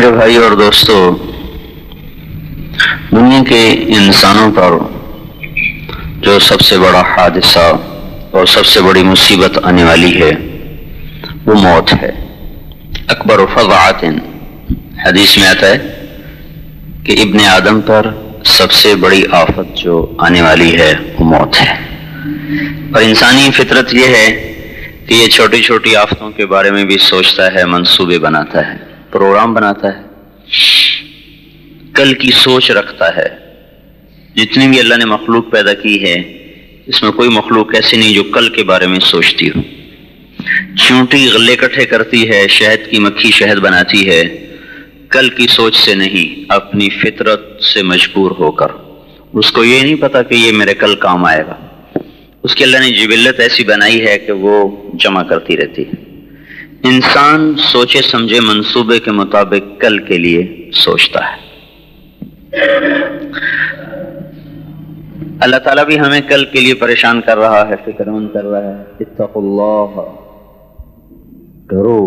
میرے بھائی اور دوستو، دنیا کے انسانوں پر جو سب سے بڑا حادثہ اور سب سے بڑی مصیبت آنے والی ہے وہ موت ہے۔ اکبر فضاعت، حدیث میں آتا ہے کہ ابن آدم پر سب سے بڑی آفت جو آنے والی ہے وہ موت ہے۔ اور انسانی فطرت یہ ہے کہ یہ چھوٹی چھوٹی آفتوں کے بارے میں بھی سوچتا ہے، منصوبے بناتا ہے، پروگرام بناتا ہے، کل کی سوچ رکھتا ہے۔ جتنی بھی اللہ نے مخلوق پیدا کی ہے، اس میں کوئی مخلوق ایسی نہیں جو کل کے بارے میں سوچتی ہو۔ چیونٹی غلے اکٹھے کرتی ہے، شہد کی مکھی شہد بناتی ہے، کل کی سوچ سے نہیں، اپنی فطرت سے مجبور ہو کر۔ اس کو یہ نہیں پتا کہ یہ میرے کل کام آئے گا، اس کی اللہ نے جبلت ایسی بنائی ہے کہ وہ جمع کرتی رہتی ہے۔ انسان سوچے سمجھے منصوبے کے مطابق کل کے لیے سوچتا ہے۔ اللہ تعالیٰ بھی ہمیں کل کے لیے پریشان کر رہا ہے، فکر مند کر رہا ہے۔ اتقوا اللہ، ڈرو،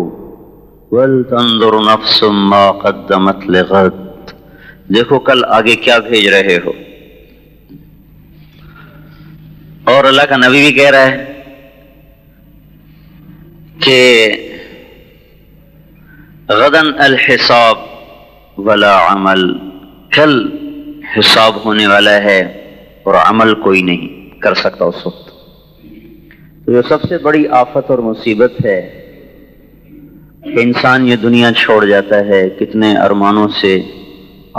ولتنظر نفس ما قدمت لغد، دیکھو کل آگے کیا بھیج رہے ہو۔ اور اللہ کا نبی بھی کہہ رہا ہے کہ غدن الحساب ولا عمل، کل حساب ہونے والا ہے اور عمل کوئی نہیں کر سکتا اس وقت۔ تو یہ سب سے بڑی آفت اور مصیبت ہے کہ انسان یہ دنیا چھوڑ جاتا ہے۔ کتنے ارمانوں سے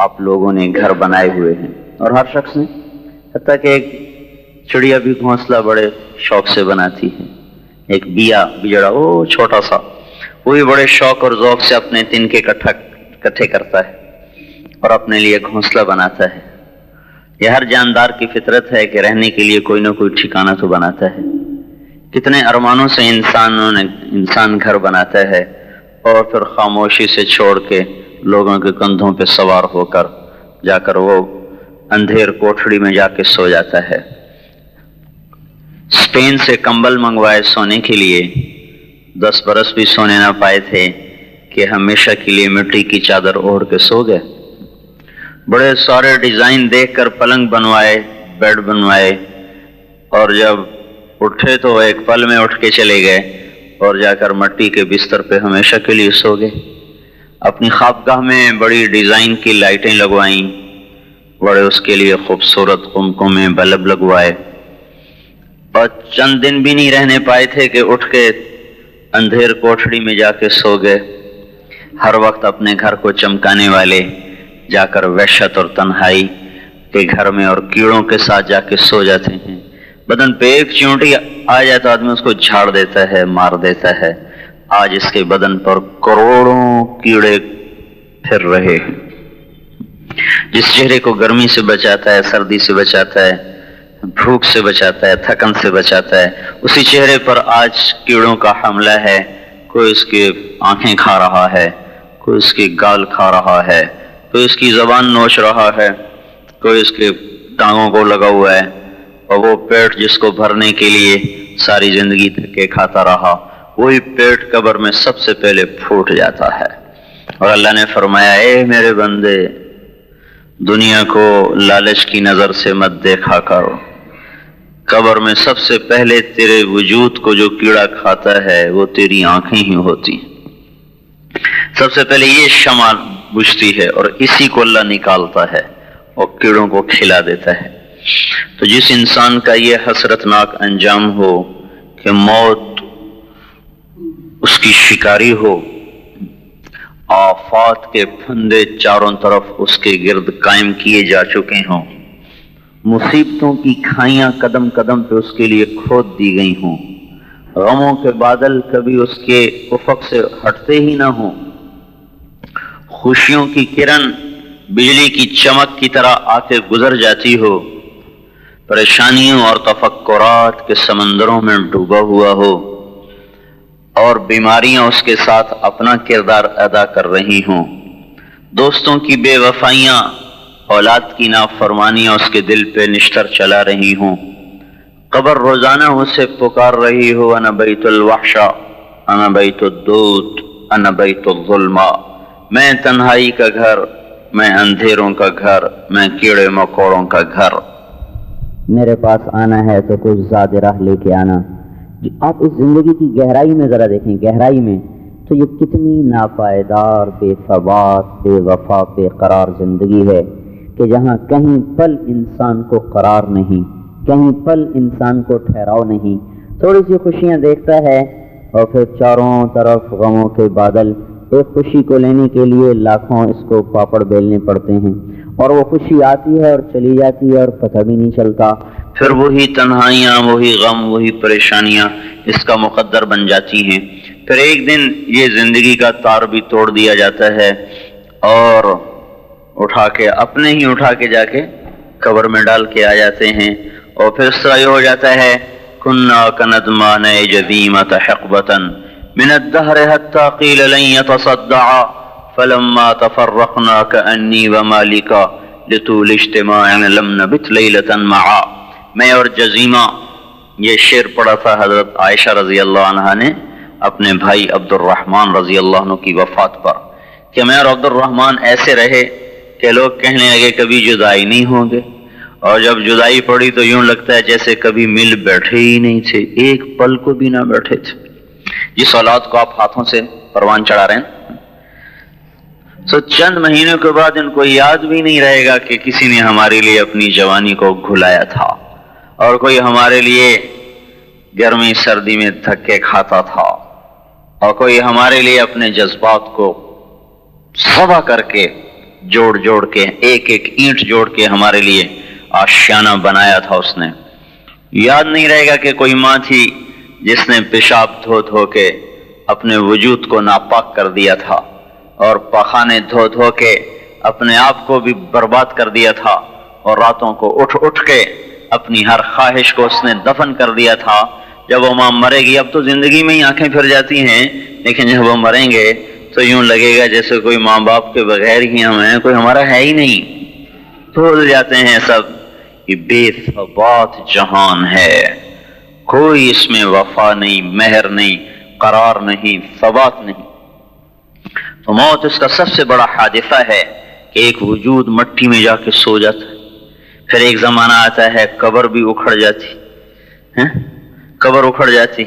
آپ لوگوں نے گھر بنائے ہوئے ہیں، اور ہر شخص نے، حتیٰ کہ ایک چڑیا بھی گھونسلہ بڑے شوق سے بناتی ہے، ایک بجڑا وہ چھوٹا سا، وہ بھی بڑے شوق اور ذوق سے اپنے تنکے اکٹھے کرتا ہے اور اپنے لیے گھونسلہ بناتا ہے۔ یہ ہر جاندار کی فطرت ہے کہ رہنے کے لیے کوئی نہ کوئی ٹھکانہ تو بناتا ہے۔ کتنے ارمانوں سے انسان گھر بناتا ہے اور پھر خاموشی سے چھوڑ کے لوگوں کے کندھوں پہ سوار ہو کر جا کر وہ اندھیر کوٹھڑی میں جا کے سو جاتا ہے۔ اسپین سے کمبل منگوائے سونے کے لیے، 10 برس بھی سونے نہ پائے تھے کہ ہمیشہ کے لیے مٹی کی چادر اوڑھ کے سو گئے۔ بڑے سارے ڈیزائن دیکھ کر پلنگ بنوائے، بیڈ بنوائے، اور جب اٹھے تو ایک پل میں اٹھ کے چلے گئے اور جا کر مٹی کے بستر پہ ہمیشہ کے لیے سو گئے۔ اپنی خوابگاہ میں بڑی ڈیزائن کی لائٹیں لگوائیں، بڑے اس کے لیے خوبصورت قمقمے بلب لگوائے، اور چند دن بھی نہیں رہنے پائے تھے کہ اٹھ کے اندھیر کوٹھڑی میں جا کے سو گئے۔ ہر وقت اپنے گھر کو چمکانے والے جا کر وحشت اور تنہائی کے گھر میں اور کیڑوں کے ساتھ جا کے سو جاتے ہیں۔ بدن پہ ایک چیونٹی آ جائے تو آدمی اس کو جھاڑ دیتا ہے، مار دیتا ہے۔ آج اس کے بدن پر کروڑوں کیڑے پھر رہے ہیں۔ جس چہرے کو گرمی سے بچاتا ہے، سردی سے بچاتا ہے، بھوک سے بچاتا ہے، تھکن سے بچاتا ہے، اسی چہرے پر آج کیڑوں کا حملہ ہے۔ کوئی اس کی آنکھیں کھا رہا ہے، کوئی اس کی گال کھا رہا ہے، کوئی اس کی زبان نوچ رہا ہے، کوئی اس کے ٹانگوں کو لگا ہوا ہے، اور وہ پیٹ جس کو بھرنے کے لیے ساری زندگی دھکے کھاتا رہا، وہی پیٹ قبر میں سب سے پہلے پھوٹ جاتا ہے۔ اور اللہ نے فرمایا، اے میرے بندے، دنیا کو لالچ کی نظر سے مت دیکھا کرو، قبر میں سب سے پہلے تیرے وجود کو جو کیڑا کھاتا ہے وہ تیری آنکھیں ہی ہوتی ہیں۔ سب سے پہلے یہ شمع بجھتی ہے اور اسی کو اللہ نکالتا ہے اور کیڑوں کو کھلا دیتا ہے۔ تو جس انسان کا یہ حسرتناک انجام ہو کہ موت اس کی شکاری ہو، آفات کے پھندے چاروں طرف اس کے گرد قائم کیے جا چکے ہوں، مصیبتوں کی کھائیاں قدم قدم پہ اس کے لیے کھود دی گئی ہوں، غموں کے بادل کبھی اس کے افق سے ہٹتے ہی نہ ہوں، خوشیوں کی کرن بجلی کی چمک کی طرح آ کے گزر جاتی ہو، پریشانیوں اور تفکرات کے سمندروں میں ڈوبا ہوا ہو، اور بیماریاں اس کے ساتھ اپنا کردار ادا کر رہی ہوں، دوستوں کی بے وفائیاں، اولاد کی نافرمانیاں اس کے دل پہ نشتر چلا رہی ہوں، قبر روزانہ اسے پکار رہی ہو، انا بیت الوحشہ، انا بیت الدود، انا بیت الظلمہ، میں تنہائی کا گھر، میں اندھیروں کا گھر، میں کیڑے مکوڑوں کا گھر۔ میرے پاس آنا ہے تو کچھ زیادہ راہ لے کے آنا۔ آپ اس زندگی کی گہرائی میں ذرا دیکھیں، گہرائی میں تو یہ کتنی ناپائیدار، بے ثبات، بے وفا، بے قرار زندگی ہے کہ جہاں کہیں پل انسان کو قرار نہیں، کہیں پل انسان کو ٹھہراؤ نہیں۔ تھوڑی سی خوشیاں دیکھتا ہے اور پھر چاروں طرف غموں کے بادل۔ ایک خوشی کو لینے کے لیے لاکھوں اس کو پاپڑ بیلنے پڑتے ہیں، اور وہ خوشی آتی ہے اور چلی جاتی ہے اور پتہ بھی نہیں چلتا۔ پھر وہی تنہائیاں، وہی غم، وہی پریشانیاں اس کا مقدر بن جاتی ہیں۔ پھر ایک دن یہ زندگی کا تار بھی توڑ دیا جاتا ہے اور اپنے ہی اٹھا کے جا کے قبر میں ڈال کے آ جاتے ہیں، اور پھر اس طرح یہ ہو جاتا ہے کنا کندمان جذیمۃ حقبۃ من الدہر حتی قیل لن یتصدعا فلما تفرقنا کانی ومالکا لطول اجتماع لم نبت لیلۃ معا۔ میں اور جزیمہ، یہ شعر پڑھا تھا حضرت عائشہ رضی اللہ عنہا نے اپنے بھائی عبد الرحمن رضی اللہ عنہ کی وفات پر، کہ میں اور عبد الرحمن ایسے رہے کہ لوگ کہنے لگے کبھی جدائی نہیں ہوں گے، اور جب جدائی پڑی تو یوں لگتا ہے جیسے کبھی مل بیٹھے ہی نہیں تھے، ایک پل کو بھی نہ بیٹھے تھے۔ جس اولاد کو آپ ہاتھوں سے پروان چڑھا رہے ہیں، تو چند مہینوں کے بعد ان کو یاد بھی نہیں رہے گا کہ کسی نے ہمارے لیے اپنی جوانی کو گھلایا تھا، اور کوئی ہمارے لیے گرمی سردی میں دھکے کھاتا تھا، اور کوئی ہمارے لیے اپنے جذبات کو ذبح کر کے جوڑ کے ایک ایک اینٹ جوڑ کے ہمارے لیے آشیانہ بنایا تھا۔ اس نے یاد نہیں رہے گا کہ کوئی ماں تھی جس نے پیشاب دھو کے اپنے وجود کو ناپاک کر دیا تھا، اور پخانے دھو کے اپنے آپ کو بھی برباد کر دیا تھا، اور راتوں کو اٹھ کے اپنی ہر خواہش کو اس نے دفن کر دیا تھا۔ جب وہ ماں مرے گی، اب تو زندگی میں ہی آنکھیں پھر جاتی ہیں، لیکن جب وہ مریں گے تو یوں لگے گا جیسے کوئی ماں باپ کے بغیر ہی ہم ہیں، کوئی ہمارا ہے ہی نہیں۔ بھول جاتے ہیں سب، یہ بے ثبات جہان ہے، کوئی اس میں وفا نہیں، مہر نہیں، قرار نہیں، ثبات نہیں۔ تو موت اس کا سب سے بڑا حادثہ ہے کہ ایک وجود مٹی میں جا کے سو جاتا ہے، پھر ایک زمانہ آتا ہے قبر بھی اکھڑ جاتی، قبر اکھڑ جاتی۔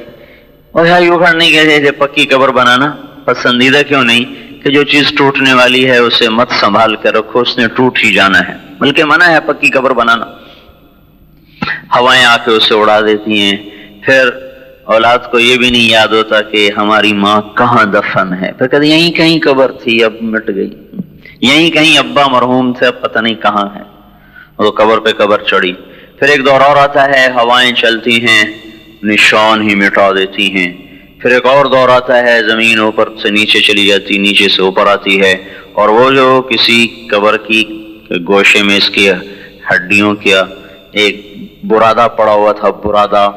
اور یہاں اکھڑنے کے لیے پکی قبر بنانا پسندیدہ کیوں نہیں کہ جو چیز ٹوٹنے والی ہے اسے مت سنبھال کر رکھو، اس نے ٹوٹ ہی جانا ہے، بلکہ منع ہے پکی قبر بنانا۔ ہوائیں آ کے اسے اڑا دیتی ہیں، پھر اولاد کو یہ بھی نہیں یاد ہوتا کہ ہماری ماں کہاں دفن ہے، پھر کہتے یہیں کہیں قبر تھی اب مٹ گئی، یہیں کہیں ابا مرحوم تھے اب پتہ نہیں کہاں ہے، وہ قبر پہ قبر چڑھی۔ پھر ایک دور اور آتا ہے، ہوائیں چلتی ہیں، نشان ہی مٹا دیتی ہیں۔ پھر ایک اور دور آتا ہے، زمین اوپر سے نیچے چلی جاتی، نیچے سے اوپر آتی ہے، اور وہ جو کسی قبر کی گوشے میں اس کی ہڈیوں کا ایک برادہ پڑا ہوا تھا، برادہ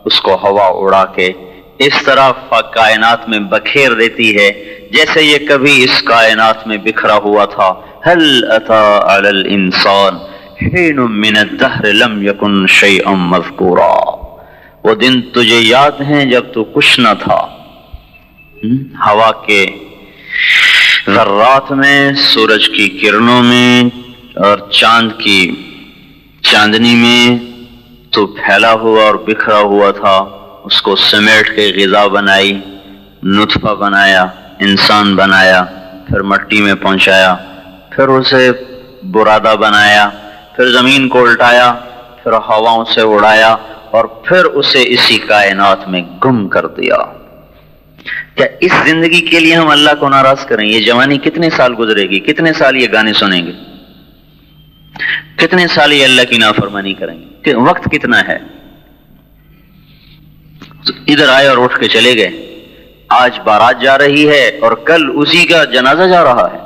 اس کو ہوا اڑا کے اس طرح کائنات میں بکھیر دیتی ہے جیسے یہ کبھی اس کائنات میں بکھرا ہوا تھا۔ هل اتى على الانسان حين من الدهر لم يكن شيئا مذكورا۔ وہ دن تجھے یاد ہیں جب تو کچھ نہ تھا، ہوا کے ذرات میں، سورج کی کرنوں میں اور چاند کی چاندنی میں تو پھیلا ہوا اور بکھرا ہوا تھا، اس کو سمیٹ کے غذا بنائی، نطفہ بنایا، انسان بنایا، پھر مٹی میں پہنچایا، پھر اسے برادہ بنایا، پھر زمین کو الٹایا، پھر ہواؤں سے اڑایا، اور پھر اسے اسی کائنات میں گم کر دیا۔ کیا اس زندگی کے لیے ہم اللہ کو ناراض کریں؟ یہ جوانی کتنے سال گزرے گی؟ کتنے سال یہ گانے سنیں گے؟ کتنے سال یہ اللہ کی نافرمانی کریں گے؟ کہ وقت کتنا ہے؟ ادھر آئے اور اٹھ کے چلے گئے۔ آج بارات جا رہی ہے اور کل اسی کا جنازہ جا رہا ہے۔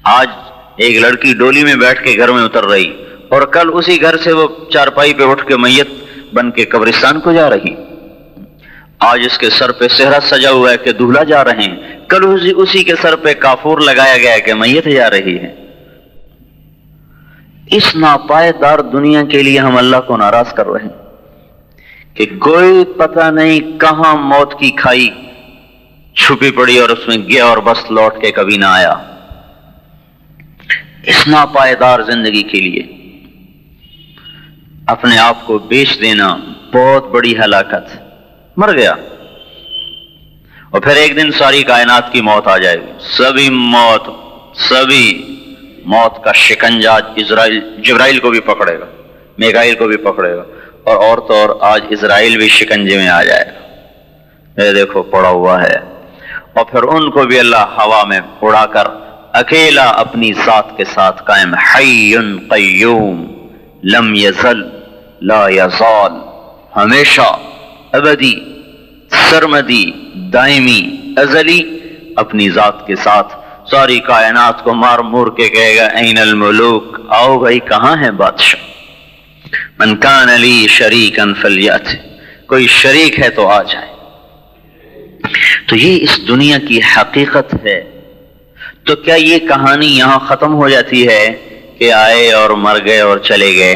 آج ایک لڑکی ڈولی میں بیٹھ کے گھر میں اتر رہی اور کل اسی گھر سے وہ چارپائی پہ اٹھ کے میت بن کے قبرستان کو جا رہی۔ آج اس کے سر پہ صحرا سجا ہوا ہے کہ دولہا جا رہے ہیں، کل اسی کے سر پہ کافور لگایا گیا ہے کہ میت جا رہی ہے۔ اس ناپائیدار دنیا کے لیے ہم اللہ کو ناراض کر رہے ہیں کہ کوئی پتہ نہیں کہاں موت کی کھائی چھپی پڑی اور اس میں گیا اور بس لوٹ کے کبھی نہ آیا. اس ناپائیدار زندگی کے لیے اپنے آپ کو بیچ دینا بہت بڑی ہلاکت. مر گیا اور پھر ایک دن ساری کائنات کی موت آ جائے گی. سبھی موت کا شکنجہ جبرائیل کو بھی پکڑے گا, میکائیل کو بھی پکڑے گا, اور تو اور آج اسرائیل بھی شکنجے میں آ جائے گا. یہ دیکھو پڑا ہوا ہے. اور پھر ان کو بھی اللہ ہوا میں اڑا کر اکیلا اپنی ذات کے ساتھ قائم, حی قیوم لم یزل لا یزال, ہمیشہ ابدی سرمدی دائمی ازلی اپنی ذات کے ساتھ ساری کائنات کو مار مور کے کہے گا این الملوک, آؤ بھائی کہاں ہے بادشاہ. من کان لی شریکا فلیأت, کوئی شریک ہے تو آ جائے. تو یہ اس دنیا کی حقیقت ہے. تو کیا یہ کہانی یہاں ختم ہو جاتی ہے کہ آئے اور مر گئے اور چلے گئے؟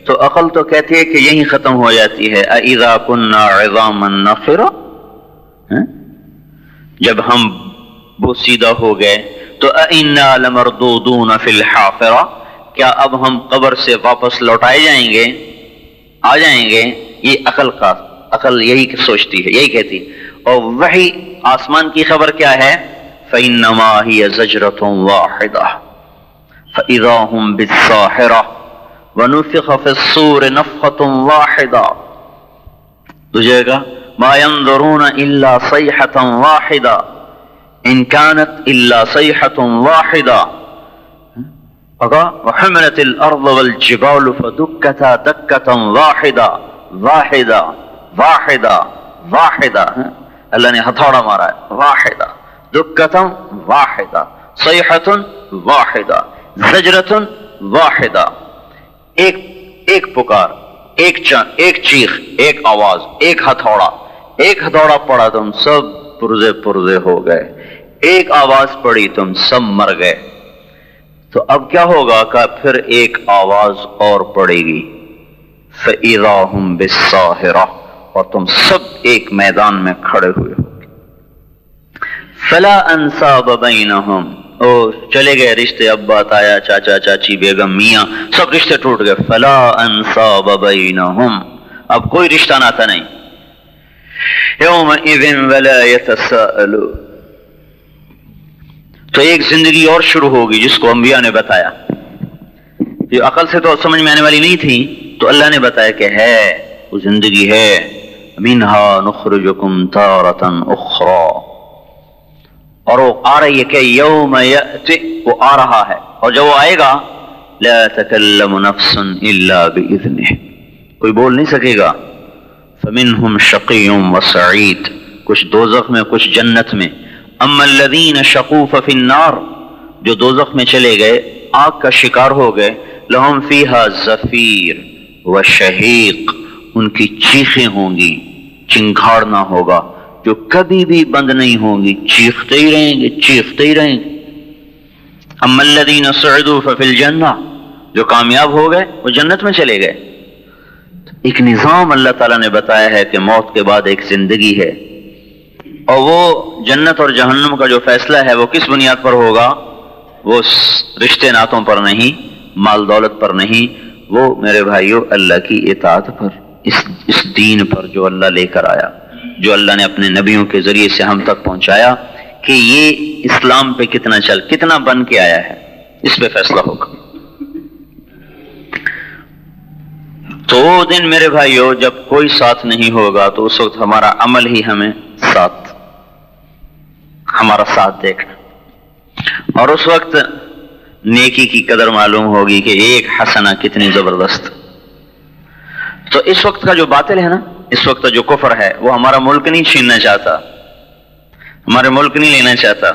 تو عقل تو کہتی ہے کہ یہی ختم ہو جاتی ہے. اذا كنا عظاما نخرا, جب ہم بوسیدہ ہو گئے تو انا لمردودون فی الحافرہ, کیا اب ہم قبر سے واپس لوٹائے جائیں گے, آ جائیں گے؟ یہ عقل یہی سوچتی ہے, یہی کہتی. اور وہی آسمان کی خبر کیا ہے؟ فإنما هي زجرة واحدة فإذا هم بالساحرة ونفخ في الصور نفخة واحدة. تجھے گا ما ينظرون إلا صيحة واحدة إن كانت إلا صيحة واحدة وحملت الأرض والجبال فدكتا دكة واحدة واحدة واحدة واحدة. اللہ نے ہتھوڑا مارا ہے. واحدہ دکتم واحدہ صیحتن واحدہ زجرتن واحدہ. ایک پکار, ایک چیخ, ایک آواز, ایک ہتھوڑا پڑا تم سب پرزے ہو گئے. ایک آواز پڑی تم سب مر گئے. تو اب کیا ہوگا کہ پھر ایک آواز اور پڑے گی, فَإِذَا هُمْ بِالسَّاهِرَةِ, اور تم سب ایک میدان میں کھڑے ہوئے ہو. فلا انصاب بینہم, او چلے گئے رشتے, ابا تایا چاچا چاچی بیگم میاں سب رشتے ٹوٹ گئے. فلا انصاب بینہم, اب کوئی رشتہ ناتا نہیں. یومئذ ولا یتساءلون, تو ایک زندگی اور شروع ہوگی جس کو انبیاء نے بتایا. یہ عقل سے تو سمجھ میں آنے والی نہیں تھی, تو اللہ نے بتایا کہ ہے, وہ زندگی ہے. منہا نخرجکم تارۃ اخری, اور وہ آ رہی ہے کہ یوم یأتی, وہ آ رہا ہے, اور جب وہ آئے گا لا تکلم نفس الا بإذنہ, کوئی بول نہیں سکے گا. فمنہم شقی وسعید, کچھ دوزخ میں کچھ جنت میں. اما الذین شقوا ففی النار, جو دوزخ میں چلے گئے آگ کا شکار ہو گئے. لہم فیہا زفیر وشہیق, ان کی چیخیں ہوں گی, چنگھاڑنا ہوگا جو کبھی بھی بند نہیں ہوں گی, چیختے ہی رہیں گے. اما الذین سعدوا ففی الجنہ, جو کامیاب ہو گئے وہ جنت میں چلے گئے. ایک نظام اللہ تعالیٰ نے بتایا ہے کہ موت کے بعد ایک زندگی ہے, اور وہ جنت اور جہنم کا جو فیصلہ ہے وہ کس بنیاد پر ہوگا؟ وہ رشتے ناتوں پر نہیں, مال دولت پر نہیں, وہ میرے بھائیوں اللہ کی اطاعت پر, اس دین پر جو اللہ لے کر آیا, جو اللہ نے اپنے نبیوں کے ذریعے سے ہم تک پہنچایا, کہ یہ اسلام پہ کتنا بن کے آیا ہے, اس پہ فیصلہ ہوگا. تو وہ دن میرے بھائیوں جب کوئی ساتھ نہیں ہوگا, تو اس وقت ہمارا عمل ہی ہمارا ساتھ دیکھنا, اور اس وقت نیکی کی قدر معلوم ہوگی کہ ایک حسنہ کتنی زبردست. تو اس وقت کا جو باطل ہے نا, اس وقت جو کفر ہے, وہ ہمارا ملک نہیں چھیننا چاہتا, ہمارے ملک نہیں لینا چاہتا,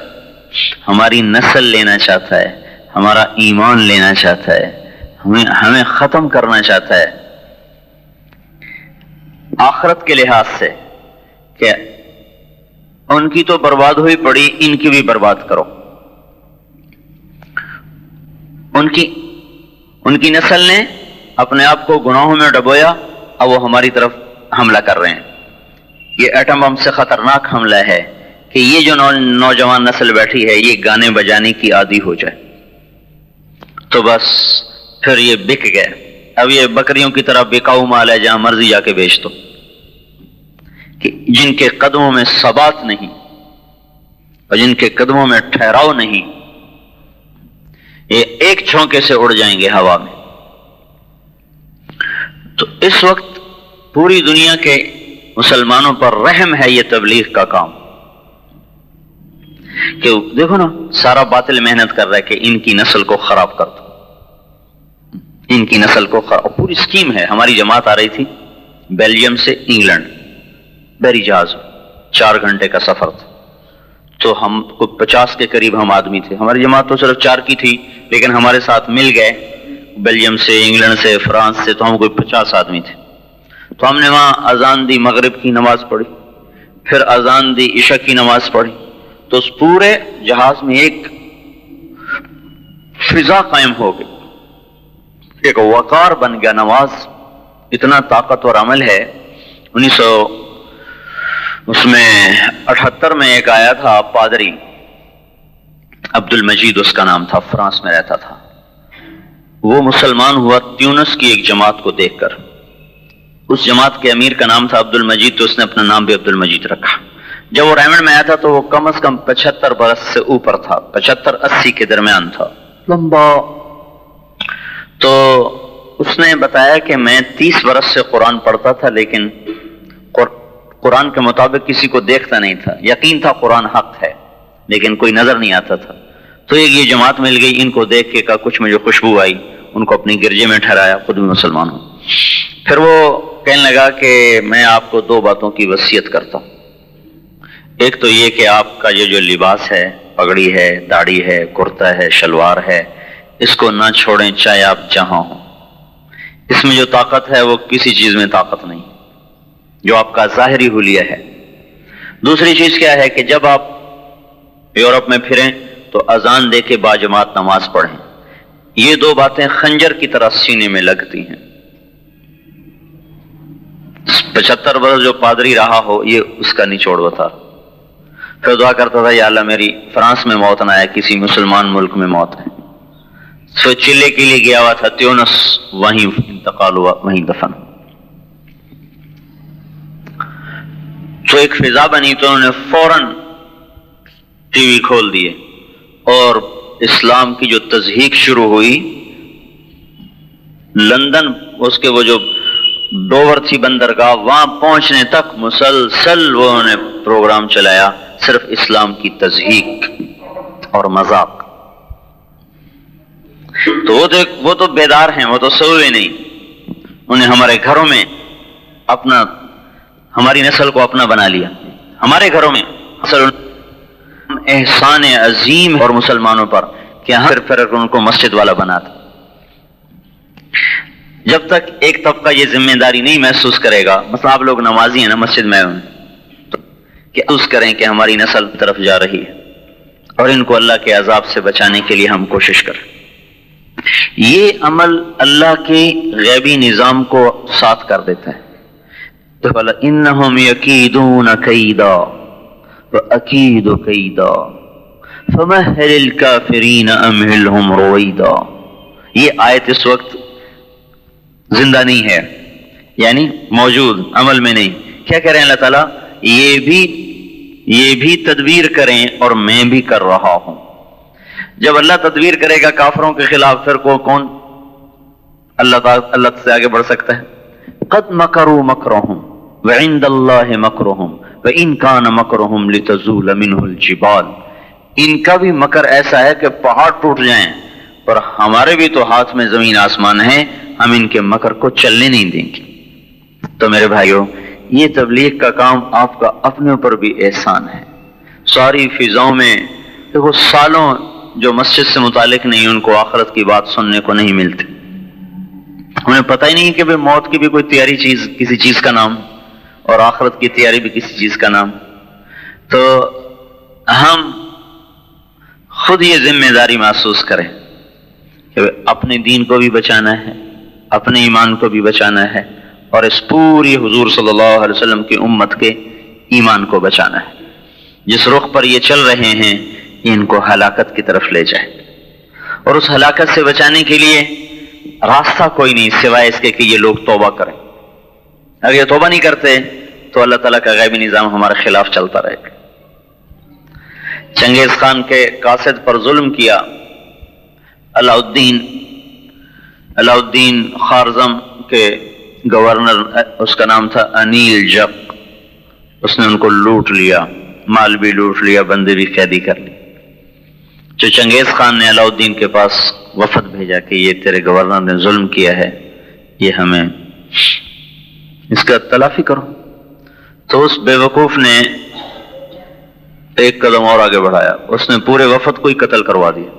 ہماری نسل لینا چاہتا ہے, ہمارا ایمان لینا چاہتا ہے, ہمیں ختم کرنا چاہتا ہے. آخرت کے لحاظ سے کہ ان کی تو برباد ہوئی پڑی, ان کی بھی برباد کرو. ان کی نسل نے اپنے آپ کو گناہوں میں ڈبویا, اب وہ ہماری طرف حملہ کر رہے ہیں. یہ ایٹم بم سے خطرناک حملہ ہے کہ یہ جو نوجوان نسل بیٹھی ہے یہ گانے بجانے کی عادی ہو جائے تو بس پھر یہ بک گئے. اب یہ بکریوں کی طرح بکاؤ مال ہے، جہاں مرضی جا کے بیچ دو. کہ جن کے قدموں میں ثبات نہیں اور جن کے قدموں میں ٹھہراؤ نہیں، یہ ایک جھونکے سے اڑ جائیں گے ہوا میں. تو اس وقت پوری دنیا کے مسلمانوں پر رحم ہے یہ تبلیغ کا کام کہ دیکھو نا، سارا باطل محنت کر رہا ہے کہ ان کی نسل کو خراب کر دو، ان کی نسل کو خراب. پوری اسکیم ہے. ہماری جماعت آ رہی تھی بیلجیم سے انگلینڈ، بحری جہاز، 4 گھنٹے کا سفر تھا. تو ہم کو 50 کے قریب ہم آدمی تھے. ہماری جماعت تو صرف 4 کی تھی، لیکن ہمارے ساتھ مل گئے بیلجیم سے، انگلینڈ سے، فرانس سے، تو ہم کوئی 50 آدمی تھے. تو ہم نے وہاں اذان دی، مغرب کی نماز پڑھی، پھر اذان دی، عشاء کی نماز پڑھی. تو اس پورے جہاز میں ایک فضا قائم ہو گئی، ایک وقار بن گیا. نماز اتنا طاقتور عمل ہے. 1978 میں ایک آیا تھا پادری عبد المجید اس کا نام تھا، فرانس میں رہتا تھا. وہ مسلمان ہوا تیونس کی ایک جماعت کو دیکھ کر. اس جماعت کے امیر کا نام تھا عبد المجید، تو اس نے اپنا نام بھی عبد المجید رکھا. جب وہ ریمنڈ میں آیا تھا تو وہ کم از کم 75 برس سے اوپر تھا، 75-80 کے درمیان تھا، لمبا. تو اس نے بتایا کہ میں 30 برس سے قرآن پڑھتا تھا، لیکن قرآن کے مطابق کسی کو دیکھتا نہیں تھا. یقین تھا قرآن حق ہے، لیکن کوئی نظر نہیں آتا تھا. تو ایک یہ جماعت مل گئی، ان کو دیکھ کے کا کچھ مجھے خوشبو آئی، ان کو اپنی گرجے میں ٹھہرایا، خود بھی مسلمان ہوں. پھر وہ کہنے لگا کہ میں آپ کو 2 باتوں کی وصیت کرتا ہوں. ایک تو یہ کہ آپ کا یہ جو لباس ہے، پگڑی ہے، داڑھی ہے، کرتا ہے، شلوار ہے، اس کو نہ چھوڑیں چاہے آپ جہاں ہوں. اس میں جو طاقت ہے وہ کسی چیز میں طاقت نہیں، جو آپ کا ظاہری حلیہ ہے. دوسری چیز کیا ہے کہ جب آپ یورپ میں پھریں تو اذان دے کے باجماعت نماز پڑھیں. یہ 2 باتیں خنجر کی طرح سینے میں لگتی ہیں. 75 برس جو پادری رہا ہو، یہ اس کا نچوڑ بتا. پھر دعا کرتا تھا یا اللہ میری فرانس میں موت نہ آئے، کسی مسلمان ملک میں موت ہے. سو چلے کے لیے گیا ہوا تھا تیونس، وہیں انتقال ہوا، وہیں دفن. تو ایک فضا بنی تو انہوں نے فوراً ٹی وی کھول دیے اور اسلام کی جو تضحیق شروع ہوئی لندن، اس کے وہ جو ڈوور تھی بندرگاہ، وہاں پہنچنے تک مسلسل وہ انہوں نے پروگرام چلایا، صرف اسلام کی تضحیق اور مذاق. تو وہ تو بیدار ہیں، وہ تو سوئے نہیں. انہیں ہمارے گھروں میں اپنا، ہماری نسل کو اپنا بنا لیا. ہمارے گھروں میں احسان عظیم اور مسلمانوں پر کہ پھر ان کو مسجد والا بناتا. جب تک ایک طبقہ یہ ذمہ داری نہیں محسوس کرے گا، مثلا آپ لوگ نمازی ہیں نا، مسجد میں تو کہ محسوس کریں کہ ہماری نسل طرف جا رہی ہے اور ان کو اللہ کے عذاب سے بچانے کے لیے ہم کوشش کریں. یہ عمل اللہ کے غیبی نظام کو ساتھ کر دیتا ہے. تو انہم یکیدون کیدا واکید کیدا فمہل الکافرین امہلہم رویدا. یہ آیت اس وقت زندہ نہیں ہے، یعنی موجود، عمل میں نہیں. کیا کہہ رہے ہیں اللہ تعالیٰ؟ یہ بھی تدبیر کریں اور میں بھی کر رہا ہوں. جب اللہ تدبیر کرے گا کافروں کے خلاف، پھر کون اللہ سے آگے بڑھ سکتا ہے؟ قد مکروا مکرہم وعند اللہ مکرہم وان کان مکرہم لتزول منہ الجبال. ان کا بھی مکر ایسا ہے کہ پہاڑ ٹوٹ جائیں، پر ہمارے بھی تو ہاتھ میں زمین آسمان ہے، ہم ان کے مکر کو چلنے نہیں دیں گے. تو میرے بھائیوں، یہ تبلیغ کا کام آپ کا اپنے اوپر بھی احسان ہے. ساری فضاؤں میں دیکھو، سالوں جو مسجد سے متعلق نہیں، ان کو آخرت کی بات سننے کو نہیں ملتی. انہیں پتہ ہی نہیں کہ بھئی موت کی بھی کوئی تیاری چیز، کسی چیز کا نام، اور آخرت کی تیاری بھی کسی چیز کا نام. تو ہم خود یہ ذمہ داری محسوس کریں کہ اپنے دین کو بھی بچانا ہے، اپنے ایمان کو بھی بچانا ہے، اور اس پوری حضور صلی اللہ علیہ وسلم کی امت کے ایمان کو بچانا ہے. جس رخ پر یہ چل رہے ہیں یہ ان کو ہلاکت کی طرف لے جائے، اور اس ہلاکت سے بچانے کے لیے راستہ کوئی نہیں سوائے اس کے کہ یہ لوگ توبہ کریں۔ اگر یہ توبہ نہیں کرتے تو اللہ تعالیٰ کا غیبی نظام ہمارے خلاف چلتا رہے گا۔ چنگیز خان کے قاصد پر ظلم کیا، علاء الدین خارزم کے گورنر، اس کا نام تھا انیل جق، اس نے ان کو لوٹ لیا، مال بھی لوٹ لیا، بندے بھی قیدی کر لی۔ جو چنگیز خان نے علاء الدین کے پاس وفد بھیجا کہ یہ تیرے گورنر نے ظلم کیا ہے، یہ ہمیں اس کا تلافی کرو، تو اس بے وقوف نے ایک قدم اور آگے بڑھایا، اس نے پورے وفد کو ہی قتل کروا دیا۔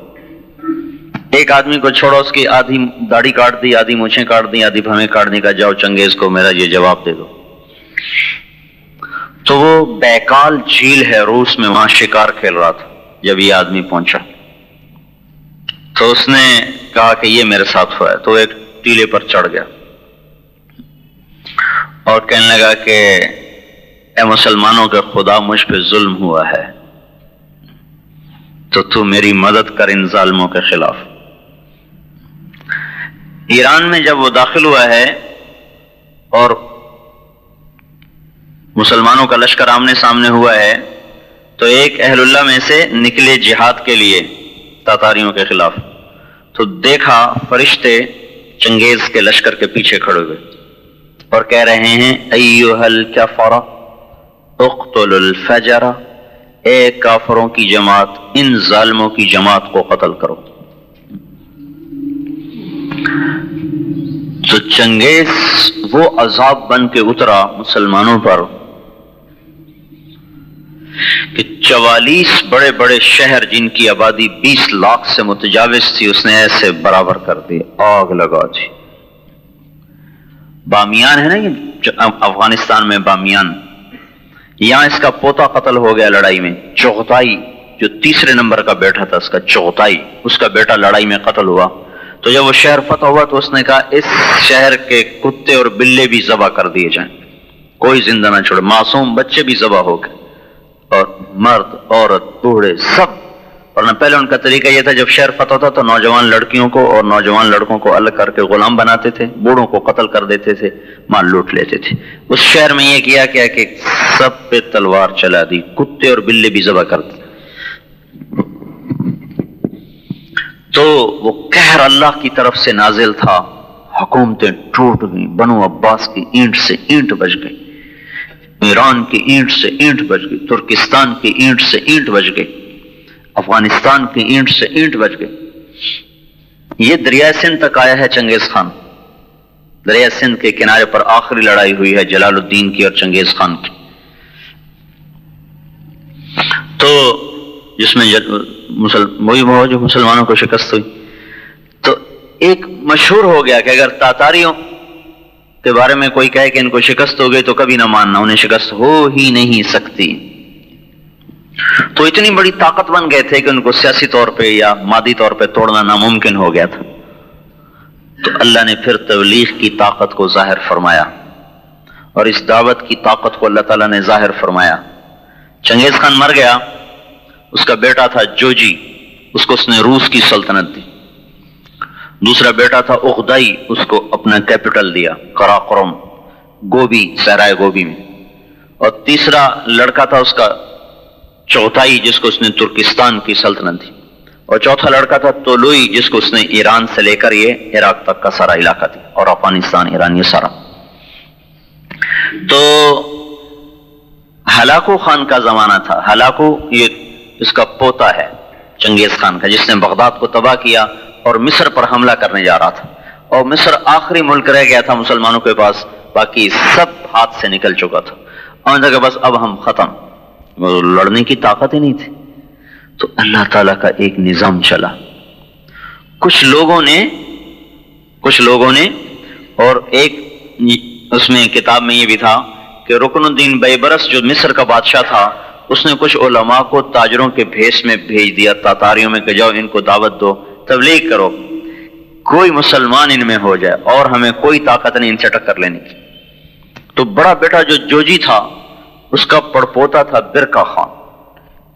ایک آدمی کو چھوڑا، اس کی آدھی داڑھی کاٹ دی، آدھی مونچھیں کاٹ دی، آدھی بھویں کاٹ دی، کہا جاؤ چنگیز کو میرا یہ جواب دے دو۔ تو وہ بیکال جھیل ہے روس میں، وہاں شکار کھیل رہا تھا جب یہ آدمی پہنچا، تو اس نے کہا کہ یہ میرے ساتھ ہوا ہے، تو ایک ٹیلے پر چڑھ گیا اور کہنے لگا کہ اے مسلمانوں کے خدا، مجھ پہ ظلم ہوا ہے تو میری مدد کر ان ظالموں کے خلاف۔ ایران میں جب وہ داخل ہوا ہے اور مسلمانوں کا لشکر آمنے سامنے ہوا ہے، تو ایک اہل اللہ میں سے نکلے جہاد کے لیے تاتاریوں کے خلاف، تو دیکھا فرشتے چنگیز کے لشکر کے پیچھے کھڑے ہوئے اور کہہ رہے ہیں ایھا الکفر اقتلوا الفجر، اے کافروں کی جماعت، ان ظالموں کی جماعت کو قتل کرو۔ تو چنگیز وہ عذاب بن کے اترا مسلمانوں پر کہ 44 بڑے بڑے شہر جن کی آبادی 20 لاکھ سے متجاوز تھی، اس نے ایسے برابر کر دی، آگ لگا دی۔ بامیان ہے نا یہ افغانستان میں بامیان، یہاں اس کا پوتا قتل ہو گیا لڑائی میں، چغتائی جو تیسرے نمبر کا بیٹا تھا اس کا، چغتائی اس کا بیٹا لڑائی میں قتل ہوا۔ تو جب وہ شہر فتح ہوا تو اس نے کہا اس شہر کے کتے اور بلے بھی ذبح کر دیے جائیں، کوئی زندہ نہ چھوڑے، معصوم بچے بھی ذبح ہو گئے، اور مرد عورت بوڑھے سب۔ ورنہ پہلے ان کا طریقہ یہ تھا جب شہر فتح ہوتا تو نوجوان لڑکیوں کو اور نوجوان لڑکوں کو الگ کر کے غلام بناتے تھے، بوڑھوں کو قتل کر دیتے تھے، مال لوٹ لیتے تھے۔ اس شہر میں یہ کیا کہ سب پہ تلوار چلا دی، کتے اور بلے بھی ذبح کر دی۔ تو وہ قہر اللہ کی طرف سے نازل تھا، حکومتیں ٹوٹ گئیں، بنو عباس کی اینٹ سے اینٹ بج گئی، ایران کی اینٹ سے اینٹ بج گئی، ترکستان کی اینٹ سے اینٹ بج گئی، افغانستان کی اینٹ سے اینٹ بج گئی۔ یہ دریائے سندھ تک آیا ہے چنگیز خان، دریائے سندھ کے کنارے پر آخری لڑائی ہوئی ہے جلال الدین کی اور چنگیز خان کی، تو جس میں وہی جو مسلمانوں کو شکست ہوئی۔ تو ایک مشہور ہو گیا کہ اگر تاتاریوں کے بارے میں کوئی کہے کہ ان کو شکست ہو گئی تو کبھی نہ ماننا، انہیں شکست ہو ہی نہیں سکتی۔ تو اتنی بڑی طاقت بن گئے تھے کہ ان کو سیاسی طور پہ یا مادی طور پہ توڑنا ناممکن ہو گیا تھا۔ تو اللہ نے پھر تبلیغ کی طاقت کو ظاہر فرمایا، اور اس دعوت کی طاقت کو اللہ تعالیٰ نے ظاہر فرمایا۔ چنگیز خان مر گیا، اس کا بیٹا تھا جوجی، اس کو اس نے روس کی سلطنت دی۔ دوسرا بیٹا تھا اغدائی، اس کو اپنا کیپٹل دیا قراقرم، گوبی، صحرائے گوبی میں۔ اور تیسرا لڑکا تھا اس کا چوتھائی، جس کو اس نے ترکستان کی سلطنت دی۔ اور چوتھا لڑکا تھا طولوئی، جس کو اس نے ایران سے لے کر یہ عراق تک کا سارا علاقہ دیا، اور افغانستان، ایران، یہ سارا۔ تو ہلاکو خان کا زمانہ تھا۔ ہلاکو یہ اس کا پوتا ہے چنگیز خان کا، جس نے بغداد کو تباہ کیا اور مصر پر حملہ کرنے جا رہا تھا، اور مصر آخری ملک رہ گیا تھا مسلمانوں کے پاس، باقی سب ہاتھ سے نکل چکا تھا، اور جگہ بس اب ہم ختم، لڑنے کی طاقت ہی نہیں تھی۔ تو اللہ تعالیٰ کا ایک نظام چلا، کچھ لوگوں نے اور ایک اس میں کتاب میں یہ بھی تھا کہ رکن الدین بیبرس جو مصر کا بادشاہ تھا، اس نے کچھ علماء کو تاجروں کے بھیس میں بھیج دیا تاتاریوں میں کہ جاؤ ان کو دعوت دو، تبلیغ کرو، کوئی مسلمان ان میں ہو جائے، اور ہمیں کوئی طاقت نہیں ان سے ٹکر لینے کی۔ تو بڑا بیٹا جو جوجی تھا، اس کا پڑپوتا تھا برکا خان،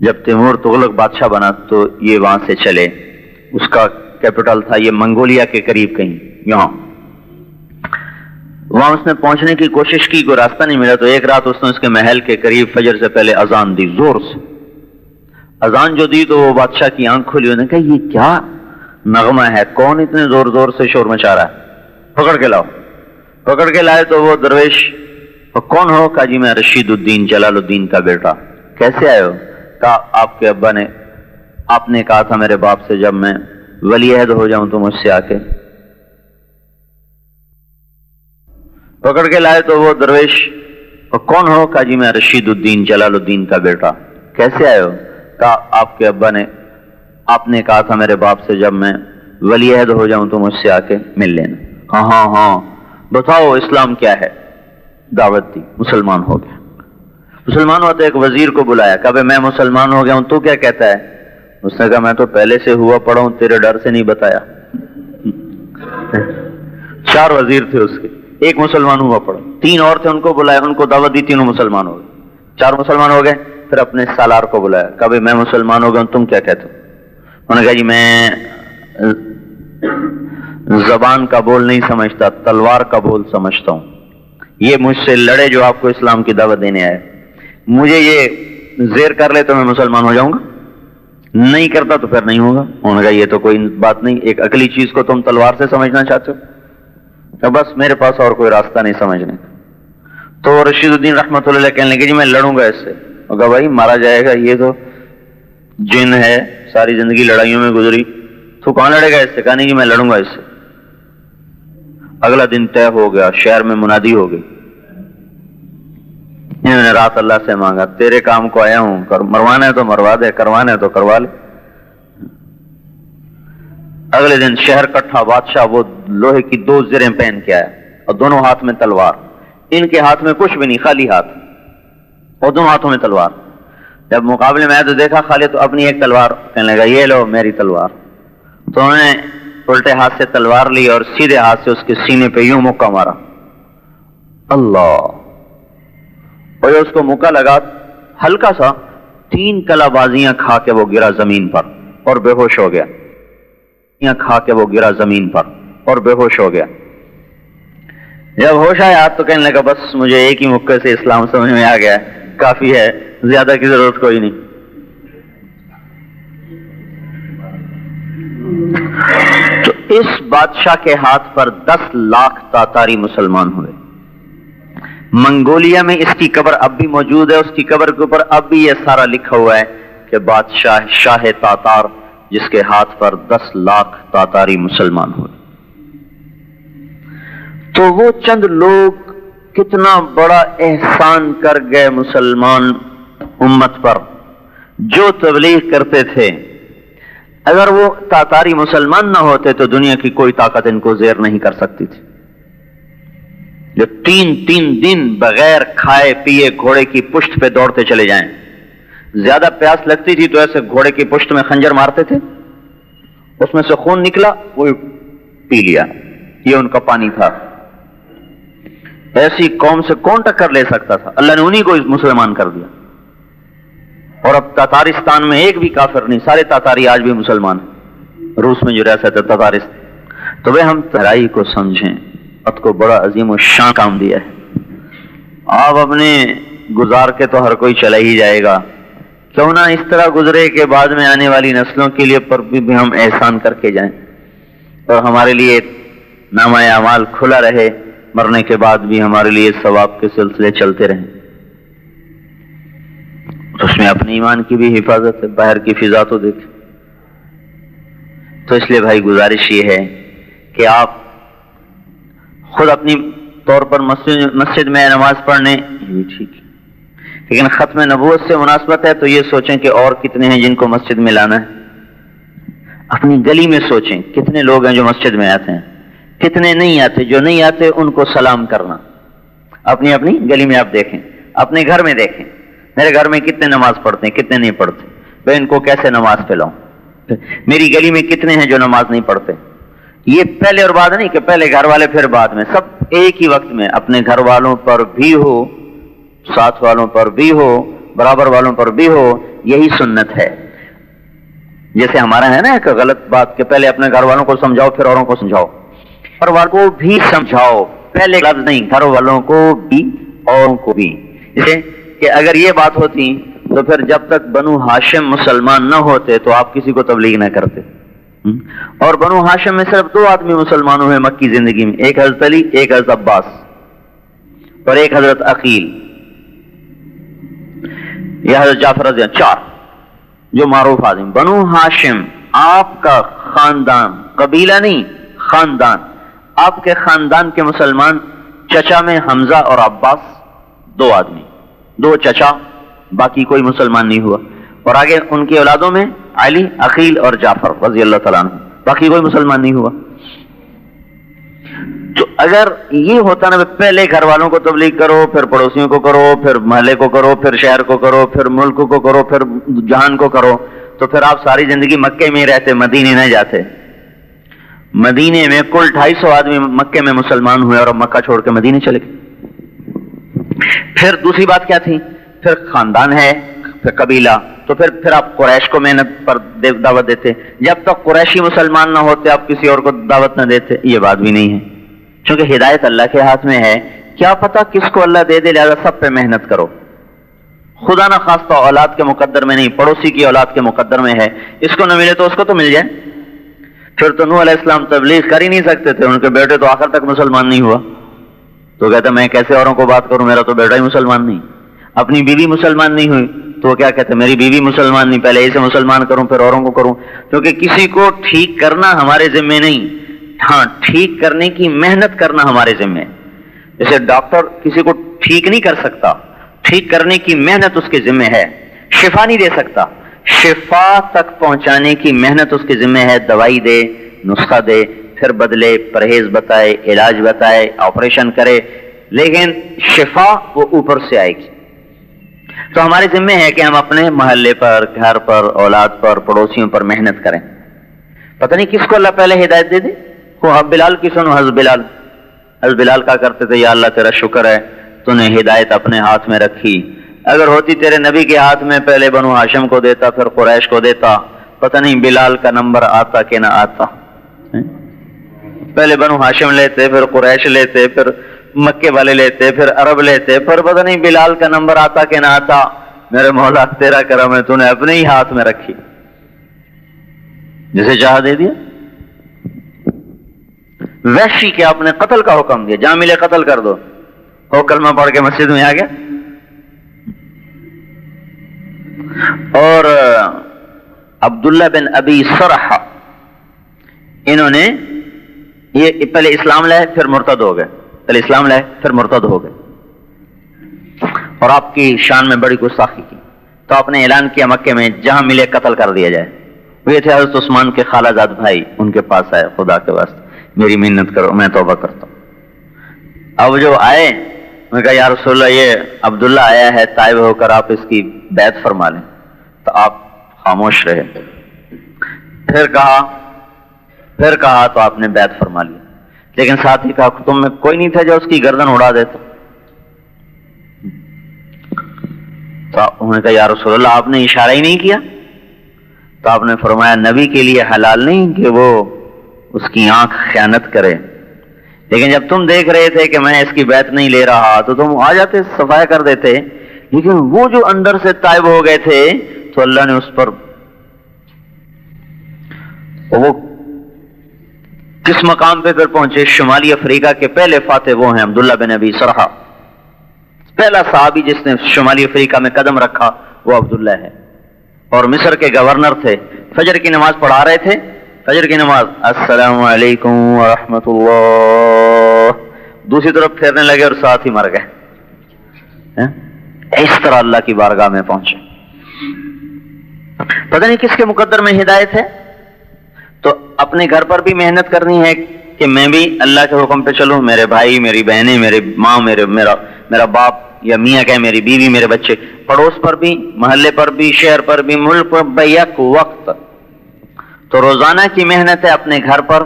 جب تیمور تغلق بادشاہ بنا تو یہ وہاں سے چلے، اس کا کیپٹل تھا یہ منگولیا کے قریب کہیں یہاں، وہاں اس نے پہنچنے کی کوشش کی، کوئی راستہ نہیں ملا، تو ایک رات اس نے اس کے محل کے قریب فجر سے پہلے اذان دی، زور سے اذان جو دی تو وہ بادشاہ کی آنکھ کھلی، انہوں نے کہا یہ کیا نغمہ ہے، کون اتنے زور زور سے شور مچا رہا ہے، پکڑ کے لاؤ۔ پکڑ کے لائے تو وہ درویش، کون ہو؟ کہا جی میں رشید الدین جلال الدین کا بیٹا۔ کیسے آئے ہو؟ کہا آپ کے ابا نے، آپ نے کہا تھا میرے باپ سے جب میں ولی عہد ہو جاؤں تو مجھ سے آ کے۔ پکڑ کے لائے تو وہ درویش، کون ہو؟ کہا جی میں رشید الدین جلال الدین کا بیٹا۔ کیسے آئے ہو؟ کہا آپ کے ابا نے، آپ نے کہا تھا میرے باپ سے جب میں ولی عہد ہو جاؤں تو مجھ سے آ کے مل لینا۔ ہاں ہاں ہاں بتاؤ اسلام کیا ہے؟ دعوت دی، مسلمان ہو گیا۔ مسلمان ہوا تو ایک وزیر کو بلایا، کہا میں مسلمان ہو گیا ہوں، تو کیا کہتا ہے؟ اس نے کہا میں تو پہلے سے ہوا پڑا ہوں، تیرے ڈر سے نہیں بتایا۔ 4 وزیر تھے اس کے، ایک مسلمان ہوا پڑا، 3 اور تھے، ان کو بلایا، ان کو دعوت دی، تینوں مسلمان ہو گئے، 4 مسلمان ہو گئے۔ پھر اپنے سالار کو بلایا، کہا میں مسلمان ہو گیا ہوں، تم کیا کہتے ہو؟ انہوں نے کہا جی میں زبان کا بول نہیں سمجھتا، تلوار کا بول سمجھتا ہوں، یہ مجھ سے لڑے جو آپ کو اسلام کی دعوت دینے آئے، مجھے یہ زیر کر لے تو میں مسلمان ہو جاؤں گا، نہیں کرتا تو پھر نہیں ہوگا۔ انہوں نے کہا یہ تو کوئی بات نہیں، ایک عقلی چیز کو تم تلوار سے سمجھنا چاہتے ہو، تو بس میرے پاس اور کوئی راستہ نہیں سمجھنے کا۔ تو رشید الدین رحمۃ اللہ علیہ کہنے لگے جی میں لڑوں گا اس سے۔ کہا بھائی مارا جائے گا، یہ تو جن ہے، ساری زندگی لڑائیوں میں گزری، تو کہاں لڑے گا اس سے؟ کہا نہیں جی میں لڑوں گا اس سے۔ اگلا دن طے ہو گیا، شہر میں منادی ہو گئی، انہوں نے رات اللہ سے مانگا تیرے کام کو آیا ہوں، مروانا ہے تو مروا دے، کروانا ہے تو کروا لے۔ اگلے دن شہر کٹھا، بادشاہ وہ لوہے کی 2 زریں پہن کے آیا اور دونوں ہاتھ میں تلوار، ان کے ہاتھ میں کچھ بھی نہیں، خالی ہاتھ، اور دونوں ہاتھوں میں تلوار۔ جب مقابلے میں آیا تو دیکھا خالی، تو اپنی ایک تلوار، کہنے لگا یہ لو میری تلوار۔ تو انہوں نے الٹے ہاتھ سے تلوار لی اور سیدھے ہاتھ سے اس کے سینے پہ یوں مکہ مارا، اللہ، اور اس کو مکہ لگا ہلکا سا، 3 کلا بازیاں کھا کے وہ گرا زمین پر اور بے ہوش ہو گیا، کھا کے وہ گرا زمین پر اور بے ہوش ہو گیا۔ جب ہوش آیا تو کہنے لگا بس مجھے ایک ہی مکے سے اسلام سمجھ میں آ گیا، کافی ہے، زیادہ کی ضرورت کوئی نہیں۔ تو اس بادشاہ کے ہاتھ پر 10 لاکھ تاتاری مسلمان ہوئے۔ منگولیا میں اس کی قبر اب بھی موجود ہے، اس کی قبر کے اوپر اب بھی یہ سارا لکھا ہوا ہے کہ بادشاہ شاہ تاتار، جس کے ہاتھ پر 10 لاکھ تاتاری مسلمان ہوئے۔ تو وہ چند لوگ کتنا بڑا احسان کر گئے مسلمان امت پر، جو تبلیغ کرتے تھے۔ اگر وہ تاتاری مسلمان نہ ہوتے تو دنیا کی کوئی طاقت ان کو زیر نہیں کر سکتی تھی۔ جو 3 دن بغیر کھائے پیے گھوڑے کی پشت پہ دوڑتے چلے جائیں، زیادہ پیاس لگتی تھی تو ایسے گھوڑے کی پشت میں خنجر مارتے تھے، اس میں سے خون نکلا وہ پی لیا، یہ ان کا پانی تھا۔ ایسی قوم سے کون ٹکر لے سکتا تھا؟ اللہ نے انہی کو مسلمان کر دیا، اور اب تاتارستان میں ایک بھی کافر نہیں، سارے تاتاری آج بھی مسلمان ہیں، روس میں جو ریاست ہے تاتارستان۔ تو ہم ترائی کو سمجھیں، ات کو بڑا عظیم و شان کام دیا ہے۔ آپ اپنے گزار کے تو ہر کوئی چلا ہی جائے گا، کیوں نہ اس طرح گزرے کہ بعد میں آنے والی نسلوں کے لیے پر بھی ہم احسان کر کے جائیں، اور ہمارے لیے نامہ اعمال کھلا رہے، مرنے کے بعد بھی ہمارے لیے ثواب کے سلسلے چلتے رہیں۔ اس میں اپنے ایمان کی بھی حفاظت ہے، باہر کی فضا تو دیکھ۔ تو اس لیے بھائی گزارش یہ ہے کہ آپ خود اپنی طور پر مسجد میں نماز پڑھنے یہ ٹھیک ہے، لیکن ختم نبوت سے مناسبت ہے تو یہ سوچیں کہ اور کتنے ہیں جن کو مسجد میں لانا ہے۔ اپنی گلی میں سوچیں کتنے لوگ ہیں جو مسجد میں آتے ہیں، کتنے نہیں آتے، جو نہیں آتے ان کو سلام کرنا۔ اپنی اپنی گلی میں آپ دیکھیں، اپنے گھر میں دیکھیں، میرے گھر میں کتنے نماز پڑھتے ہیں، کتنے نہیں پڑھتے، میں ان کو کیسے نماز پلاؤں۔ میری گلی میں کتنے ہیں جو نماز نہیں پڑھتے۔ یہ پہلے اور بعد نہیں کہ پہلے گھر والے پھر بعد میں، سب ایک ہی وقت میں، اپنے گھر والوں پر بھی ہو، ساتھ والوں پر بھی ہو، برابر والوں پر بھی ہو، یہی سنت ہے. جیسے ہمارا ہے نا ایک غلط بات کہ پہلے اپنے گھر والوں کو سمجھاؤ پھر اوروں کو سمجھاؤ. گھر والوں کو بھی سمجھاؤ، پہلے لفظ نہیں، گھر والوں کو بھی اوروں کو بھی. جیسے کہ اگر یہ بات ہوتی تو پھر جب تک بنو ہاشم مسلمان نہ ہوتے تو آپ کسی کو تبلیغ نہ کرتے. اور بنو ہاشم میں صرف 2 آدمی مسلمان ہوئے مکی زندگی میں، ایک حضرت علی، ایک حضرت عباس اور ایک حضرت عقیل یا حضرت جعفر رضی اللہ. 4 جو معروف آدمی. بنو ہاشم آپ کا خاندان، قبیلہ نہیں خاندان، آپ کے خاندان کے مسلمان چچا میں حمزہ اور عباس 2 آدمی، 2 چچا، باقی کوئی مسلمان نہیں ہوا. اور آگے ان کی اولادوں میں علی، عقیل اور جعفر رضی اللہ تعالیٰ عنہ، باقی کوئی مسلمان نہیں ہوا. تو اگر یہ ہوتا نا پہلے گھر والوں کو تبلیغ کرو، پھر پڑوسیوں کو کرو، پھر محلے کو کرو، پھر شہر کو کرو، پھر ملک کو کرو، پھر جہان کو کرو، تو پھر آپ ساری زندگی مکے میں ہی رہتے، مدینے نہ جاتے. مدینے میں کل 250 آدمی مکے میں مسلمان ہوئے اور اب مکہ چھوڑ کے مدینے چلے گئے. پھر دوسری بات کیا تھی؟ پھر خاندان ہے، پھر قبیلہ، تو پھر آپ قریش کو محنت پر دعوت دیتے. جب تک قریشی مسلمان نہ ہوتے آپ کسی اور کو دعوت نہ دیتے. یہ بات بھی نہیں ہے، چونکہ ہدایت اللہ کے ہاتھ میں ہے. کیا پتا کس کو اللہ دے دے، لہذا سب پہ محنت کرو. خدا نہ خواستہ اولاد کے مقدر میں نہیں، پڑوسی کی اولاد کے مقدر میں ہے. اس کو نہ ملے تو اس کو تو مل جائے. پھر تو نوح علیہ السلام تبلیغ کر ہی نہیں سکتے تھے، ان کے بیٹے تو آخر تک مسلمان نہیں ہوا. تو کہتے میں کیسے اوروں کو بات کروں، میرا تو بیٹا ہی مسلمان نہیں. اپنی بیوی مسلمان نہیں ہوئی تو وہ کیا کہتے میری بیوی مسلمان نہیں، پہلے اسے مسلمان کروں پھر اوروں کو کروں. کیونکہ کسی کو ٹھیک کرنا ہمارے ذمے نہیں، ہاں ٹھیک کرنے کی محنت کرنا ہمارے ذمے. جیسے ڈاکٹر کسی کو ٹھیک نہیں کر سکتا، ٹھیک کرنے کی محنت اس کے ذمے ہے. شفا نہیں دے سکتا، شفا تک پہنچانے کی محنت اس کے ذمے ہے. دوائی دے، نسخہ دے، پھر بدلے، پرہیز بتائے، علاج بتائے، آپریشن کرے، لیکن شفا وہ اوپر سے آئے گی. تو ہمارے ذمہ ہے کہ ہم اپنے محلے پر، گھر پر، اولاد پر، پڑوسیوں پر محنت کریں. پتہ نہیں کس کو اللہ پہلے ہدایت دے دے. وہ بلال کی سنو، حضرت بلال کا کرتے تھے یا اللہ تیرا شکر ہے تو نے ہدایت اپنے ہاتھ میں رکھی. اگر ہوتی تیرے نبی کے ہاتھ میں پہلے بنو ہاشم کو دیتا پھر قریش کو دیتا، پتہ نہیں بلال کا نمبر آتا کہ نہ آتا. پہلے بنو ہاشم لیتے، پھر قریش لیتے، پھر مکے والے لیتے، پھر عرب لیتے، پھر پتہ نہیں بلال کا نمبر آتا کہ نہ آتا. میرے مولا تیرا کرم ہے، تو نے اپنے ہی ہاتھ میں رکھی، جسے چاہ دے دیا. وحشی کے آپ نے قتل کا حکم دیا، جہاں ملے قتل کر دو. وہ کلمہ پڑھ کے مسجد میں آ گیا. اور عبداللہ بن ابی سرح، انہوں نے یہ پہلے اسلام لائے پھر مرتد ہو گئے، پہلے اسلام لائے پھر مرتد ہو گئے اور آپ کی شان میں بڑی گستاخی کی. تو آپ نے اعلان کیا مکے میں جہاں ملے قتل کر دیا جائے. وہ تھے حضرت عثمان کے خالہ زاد بھائی، ان کے پاس آئے، خدا کے واسطے میری محنت کرو، میں توبہ کرتا ہوں. اب جو آئے میں کہا یا رسول اللہ یہ عبداللہ آیا ہے تائب ہو کر، آپ اس کی بیعت فرما لیں. تو آپ خاموش رہے. پھر کہا تو آپ نے بیعت فرما لی، لیکن ساتھ ہی کہا تم میں کوئی نہیں تھا جو اس کی گردن اڑا دیتا. تو انہوں نے کہا یا رسول اللہ آپ نے اشارہ ہی نہیں کیا. تو آپ نے فرمایا نبی کے لیے حلال نہیں کہ وہ اس کی آنکھ خیانت کرے، لیکن جب تم دیکھ رہے تھے کہ میں اس کی بیعت نہیں لے رہا تو تم آ جاتے، صفایا کر دیتے. لیکن وہ جو اندر سے تائب ہو گئے تھے تو اللہ نے اس پر، وہ کس مقام پہ پھر پہنچے؟ شمالی افریقہ کے پہلے فاتح وہ ہیں عبداللہ بن ابی سرحہ. پہلا صحابی جس نے شمالی افریقہ میں قدم رکھا وہ عبداللہ ہے، اور مصر کے گورنر تھے. فجر کی نماز پڑھا رہے تھے، فجر کی نماز السلام علیکم ورحمۃ اللہ، دوسری طرف پھیرنے لگے اور ساتھ ہی مر گئے. اس طرح اللہ کی بارگاہ میں پہنچے. پتہ نہیں کس کے مقدر میں ہدایت ہے. تو اپنے گھر پر بھی محنت کرنی ہے کہ میں بھی اللہ کے حکم پہ چلوں، میرے بھائی، میری بہنیں، میری ماں، میرا باپ یا میاں کہ میری بیوی، میرے بچے، پڑوس پر بھی، محلے پر بھی، شہر پر بھی، ملک پر بیک وقت. تو روزانہ کی محنت ہے. اپنے گھر پر،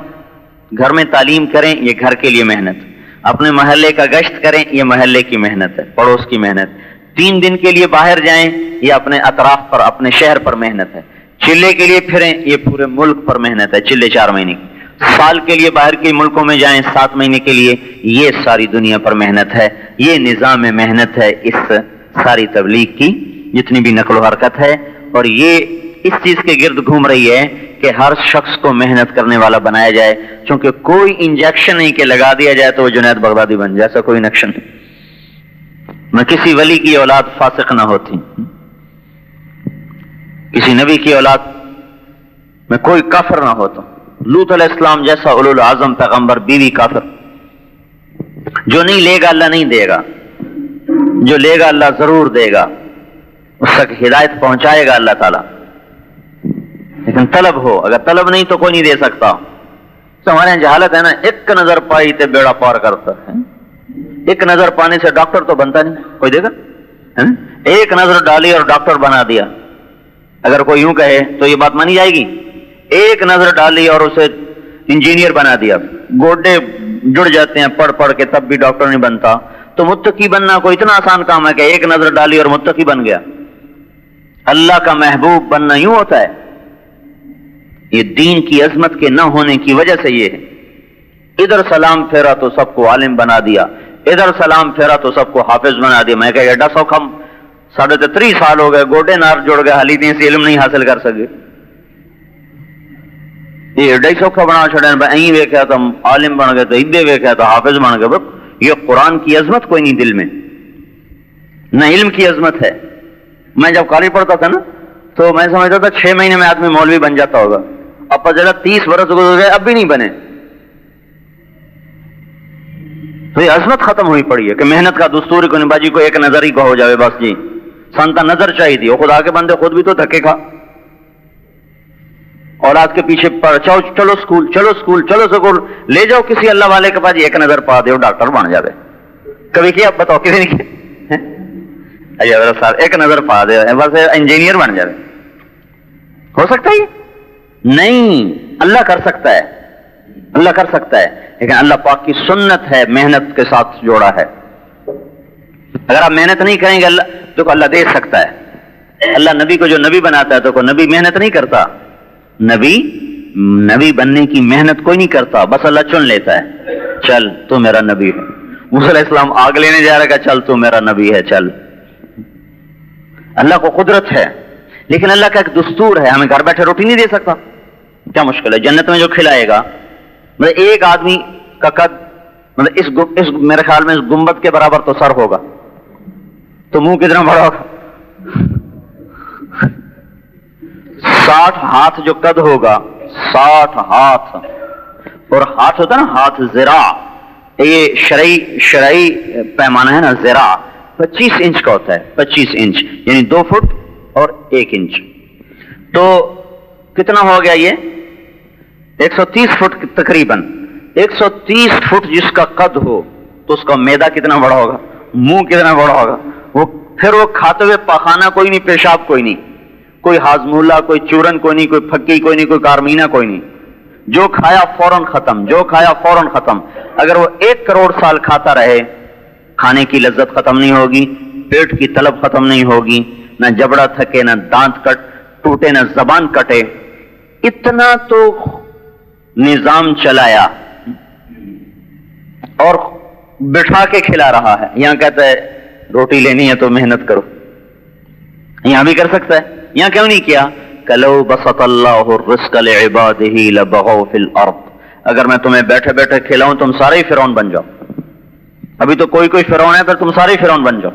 گھر میں تعلیم کریں، یہ گھر کے لیے محنت. اپنے محلے کا گشت کریں، یہ محلے کی محنت ہے، پڑوس کی محنت. 3 دن کے لیے باہر جائیں، یہ اپنے اطراف پر، اپنے شہر پر محنت ہے. چلے کے لیے پھریں، یہ پورے ملک پر محنت ہے، چلے 4 مہینے کی. سال کے لیے باہر کے ملکوں میں جائیں 7 مہینے کے لیے، یہ ساری دنیا پر محنت ہے. یہ نظام محنت ہے اس ساری تبلیغ کی جتنی بھی نقل و حرکت ہے، اور یہ اس چیز کے گرد گھوم رہی ہے کہ ہر شخص کو محنت کرنے والا بنایا جائے. چونکہ کوئی انجیکشن نہیں کہ لگا دیا جائے تو وہ جنید بغدادی بن جائے، ایسا کوئی انجیکشن نہیں. نہ کسی ولی کی اولاد فاسق نہ ہوتی، کسی نبی کی اولاد میں کوئی کافر نہ ہوتا. لوط علیہ السلام جیسا اولو العظم پیغمبر، بیوی کافر. جو نہیں لے گا اللہ نہیں دے گا، جو لے گا اللہ ضرور دے گا، اس تک ہدایت پہنچائے گا اللہ تعالیٰ. لیکن طلب ہو، اگر طلب نہیں تو کوئی نہیں دے سکتا. تو ہمارے یہاں جہالت ہے نا، ایک نظر پائی تے بیڑا پار کرتا ہے. ایک نظر پانے سے ڈاکٹر تو بنتا نہیں، کوئی دے گا؟ ایک نظر ڈالی اور ڈاکٹر بنا دیا، اگر کوئی یوں کہے تو یہ بات مانی جائے گی؟ ایک نظر ڈالی اور اسے انجینئر بنا دیا، گوڈے جڑ جاتے ہیں پڑھ پڑھ کے تب بھی ڈاکٹر نہیں بنتا. تو متقی بننا کوئی اتنا آسان کام ہے کہ ایک نظر ڈالی اور متقی بن گیا؟ اللہ کا محبوب بننا یوں ہوتا ہے. یہ دین کی عظمت کے نہ ہونے کی وجہ سے یہ ہے. ادھر سلام پھیرا تو سب کو عالم بنا دیا، ادھر سلام پھیرا تو سب کو حافظ بنا دیا. میں کہا ایڈا سوکھا 33.5 سال ہو گئے، گوڈے نار جڑ گئے، حالی دین سے علم نہیں حاصل کر سکے. یہ ایڈا ہی سوکھا بنا چھڑے ہیں، ویکھیا تو عالم بن گئے، تو ادھے ویکھیا تو حافظ بن گئے. یہ قرآن کی عظمت کوئی نہیں دل میں، نہ علم کی عظمت ہے. میں جب کالج پڑھتا تھا نا تو میں سمجھتا تھا 6 مہینے میں آدمی مولوی بن جاتا ہوگا. اب پتہ چلا 30 برس گزر گئے اب بھی نہیں بنے. تو یہ عظمت ختم ہوئی پڑی ہے کہ محنت کا دستور کو نہیں. باجی کو ایک نظر ہی کو ہو جاوے بس. جی سنتا نظر چاہیے تھی، وہ خدا کے بندے خود بھی تو دھکے کھا. اولاد کے پیچھے پڑ چاؤ، چلو اسکول، چلو اسکول، چلو اسکول، لے جاؤ کسی اللہ والے کے پاس، ایک نظر پا دے ڈاکٹر بن جاوے. کبھی کیا بتاؤ؟ کسی نے کیا؟ ایک نظر پا دے بس انجینئر بن جاوے. ہو سکتا ہے؟ نہیں، اللہ کر سکتا ہے، اللہ کر سکتا ہے. لیکن اللہ پاک کی سنت ہے، محنت کے ساتھ جوڑا ہے. اگر آپ محنت نہیں کریں گے اللہ تو اللہ دے سکتا ہے. اللہ نبی کو جو نبی بناتا ہے تو کوئی نبی محنت نہیں کرتا. نبی بننے کی محنت کوئی نہیں کرتا، بس اللہ چن لیتا ہے. چل تو میرا نبی ہے. موسیٰ علیہ السلام آگ لینے جا رہا ہے، چل تو میرا نبی ہے، چل. اللہ کو قدرت ہے، لیکن اللہ کا ایک دستور ہے. ہمیں گھر بیٹھے روٹی نہیں دے سکتا، کیا مشکل ہے؟ جنت میں جو کھلائے گا، مطلب ایک آدمی کا قد، مطلب اس میرے خیال میں اس گنبد کے برابر تو سر ہوگا، تو منہ کتنا بڑا ہوگا؟ 60 ہاتھ جو قد ہوگا، 60 ہاتھ. اور ہاتھ ہوتا ہے نا، ہاتھ ذراع، یہ شرعی پیمانہ ہے نا. ذراع 25 انچ کا ہوتا ہے، 25 انچ یعنی 2 فٹ اور 1 انچ. تو کتنا ہو گیا یہ؟ 130 فٹ تقریباً. 130 فٹ جس کا قد ہو تو اس کا معدہ کتنا بڑا ہوگا، منہ کتنا بڑا ہوگا. پھر وہ کھاتے ہوئے پاخانہ کوئی نہیں، پیشاب کوئی نہیں، کوئی ہاضمولہ، کوئی چورن کوئی نہیں، کوئی پھکی کوئی نہیں، کوئی کارمینہ کوئی نہیں. جو کھایا فوراً ختم، جو کھایا فوراً ختم. اگر وہ 1 کروڑ سال کھاتا رہے، کھانے کی لذت ختم نہیں ہوگی، پیٹ کی طلب ختم نہیں ہوگی، نہ جبڑا تھکے، نہ دانت ٹوٹے، نہ زبان کٹے. اتنا تو نظام چلایا اور بٹھا کے کھلا رہا ہے. یہاں کہتا ہے روٹی لینی ہے تو محنت کرو. یہاں بھی کر سکتا ہے، یہاں کیوں نہیں کیا؟ کلو بسط اللہ الرزق لعبادہ لبغوا فی الارض. اگر میں تمہیں بیٹھے بیٹھے کھلاؤں تم سارے ہی فرعون بن جاؤ. ابھی تو کوئی فرعون ہے، پھر تم سارے فرعون بن جاؤ.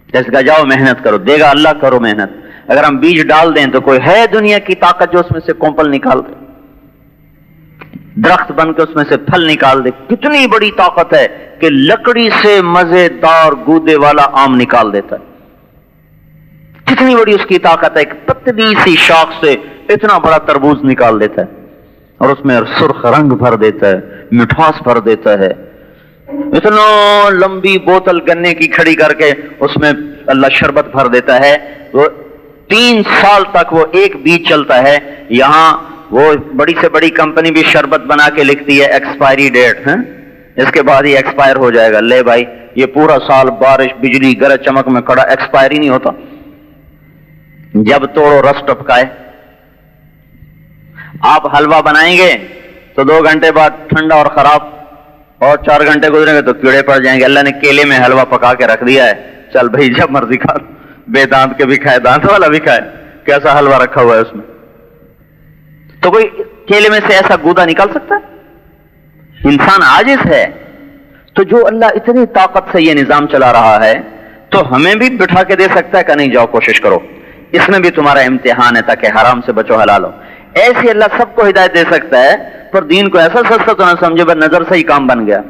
جیسے کہ جاؤ محنت کرو، دے گا اللہ، کرو محنت. اگر ہم بیج ڈال دیں تو کوئی ہے دنیا کی طاقت جو اس میں سے کومپل نکال دے، درخت بن کے اس میں سے پھل نکال دے؟ کتنی بڑی طاقت ہے کہ لکڑی سے مزیدار گودے والا آم نکال دیتا ہے. کتنی بڑی اس کی طاقت ہے، ایک پتلی سی شاخ سے اتنا بڑا تربوز نکال دیتا ہے اور اس میں سرخ رنگ بھر دیتا ہے، مٹھاس بھر دیتا ہے. اتنا لمبی بوتل گنے کی کھڑی کر کے اس میں اللہ شربت بھر دیتا ہے. وہ 3 سال تک وہ ایک بیج چلتا ہے. یہاں وہ بڑی سے بڑی کمپنی بھی شربت بنا کے لکھتی ہے ایکسپائری ڈیٹ، اس کے بعد ہی ایکسپائر ہو جائے گا. لے بھائی یہ پورا سال بارش بجلی گرج چمک میں کھڑا ایکسپائر ہی نہیں ہوتا. جب توڑو رس ٹپکائے. آپ حلوہ بنائیں گے تو 2 گھنٹے بعد ٹھنڈا اور خراب، اور 4 گھنٹے گزریں گے تو کیڑے پڑ جائیں گے. اللہ نے کیلے میں حلوہ پکا کے رکھ دیا ہے، چل بھائی جب مرضی کھا، بے دانت کے بھی کھائے دانت والا بھی کھائے. کیسا حلوہ رکھا ہوا ہے اس میں؟ تو کوئی کیلے میں سے ایسا گودا نکال سکتا ہے؟ انسان عاجز ہے. تو جو اللہ اتنی طاقت سے یہ نظام چلا رہا ہے تو ہمیں بھی بٹھا کے دے سکتا ہے کہ نہیں جاؤ کوشش کرو، اس میں بھی تمہارا امتحان ہے تاکہ حرام سے بچو حلال ہو. ایسی اللہ سب کو ہدایت دے سکتا ہے، پر دین کو ایسا سستا تو نہ سمجھے بس نظر سے ہی کام بن گیا.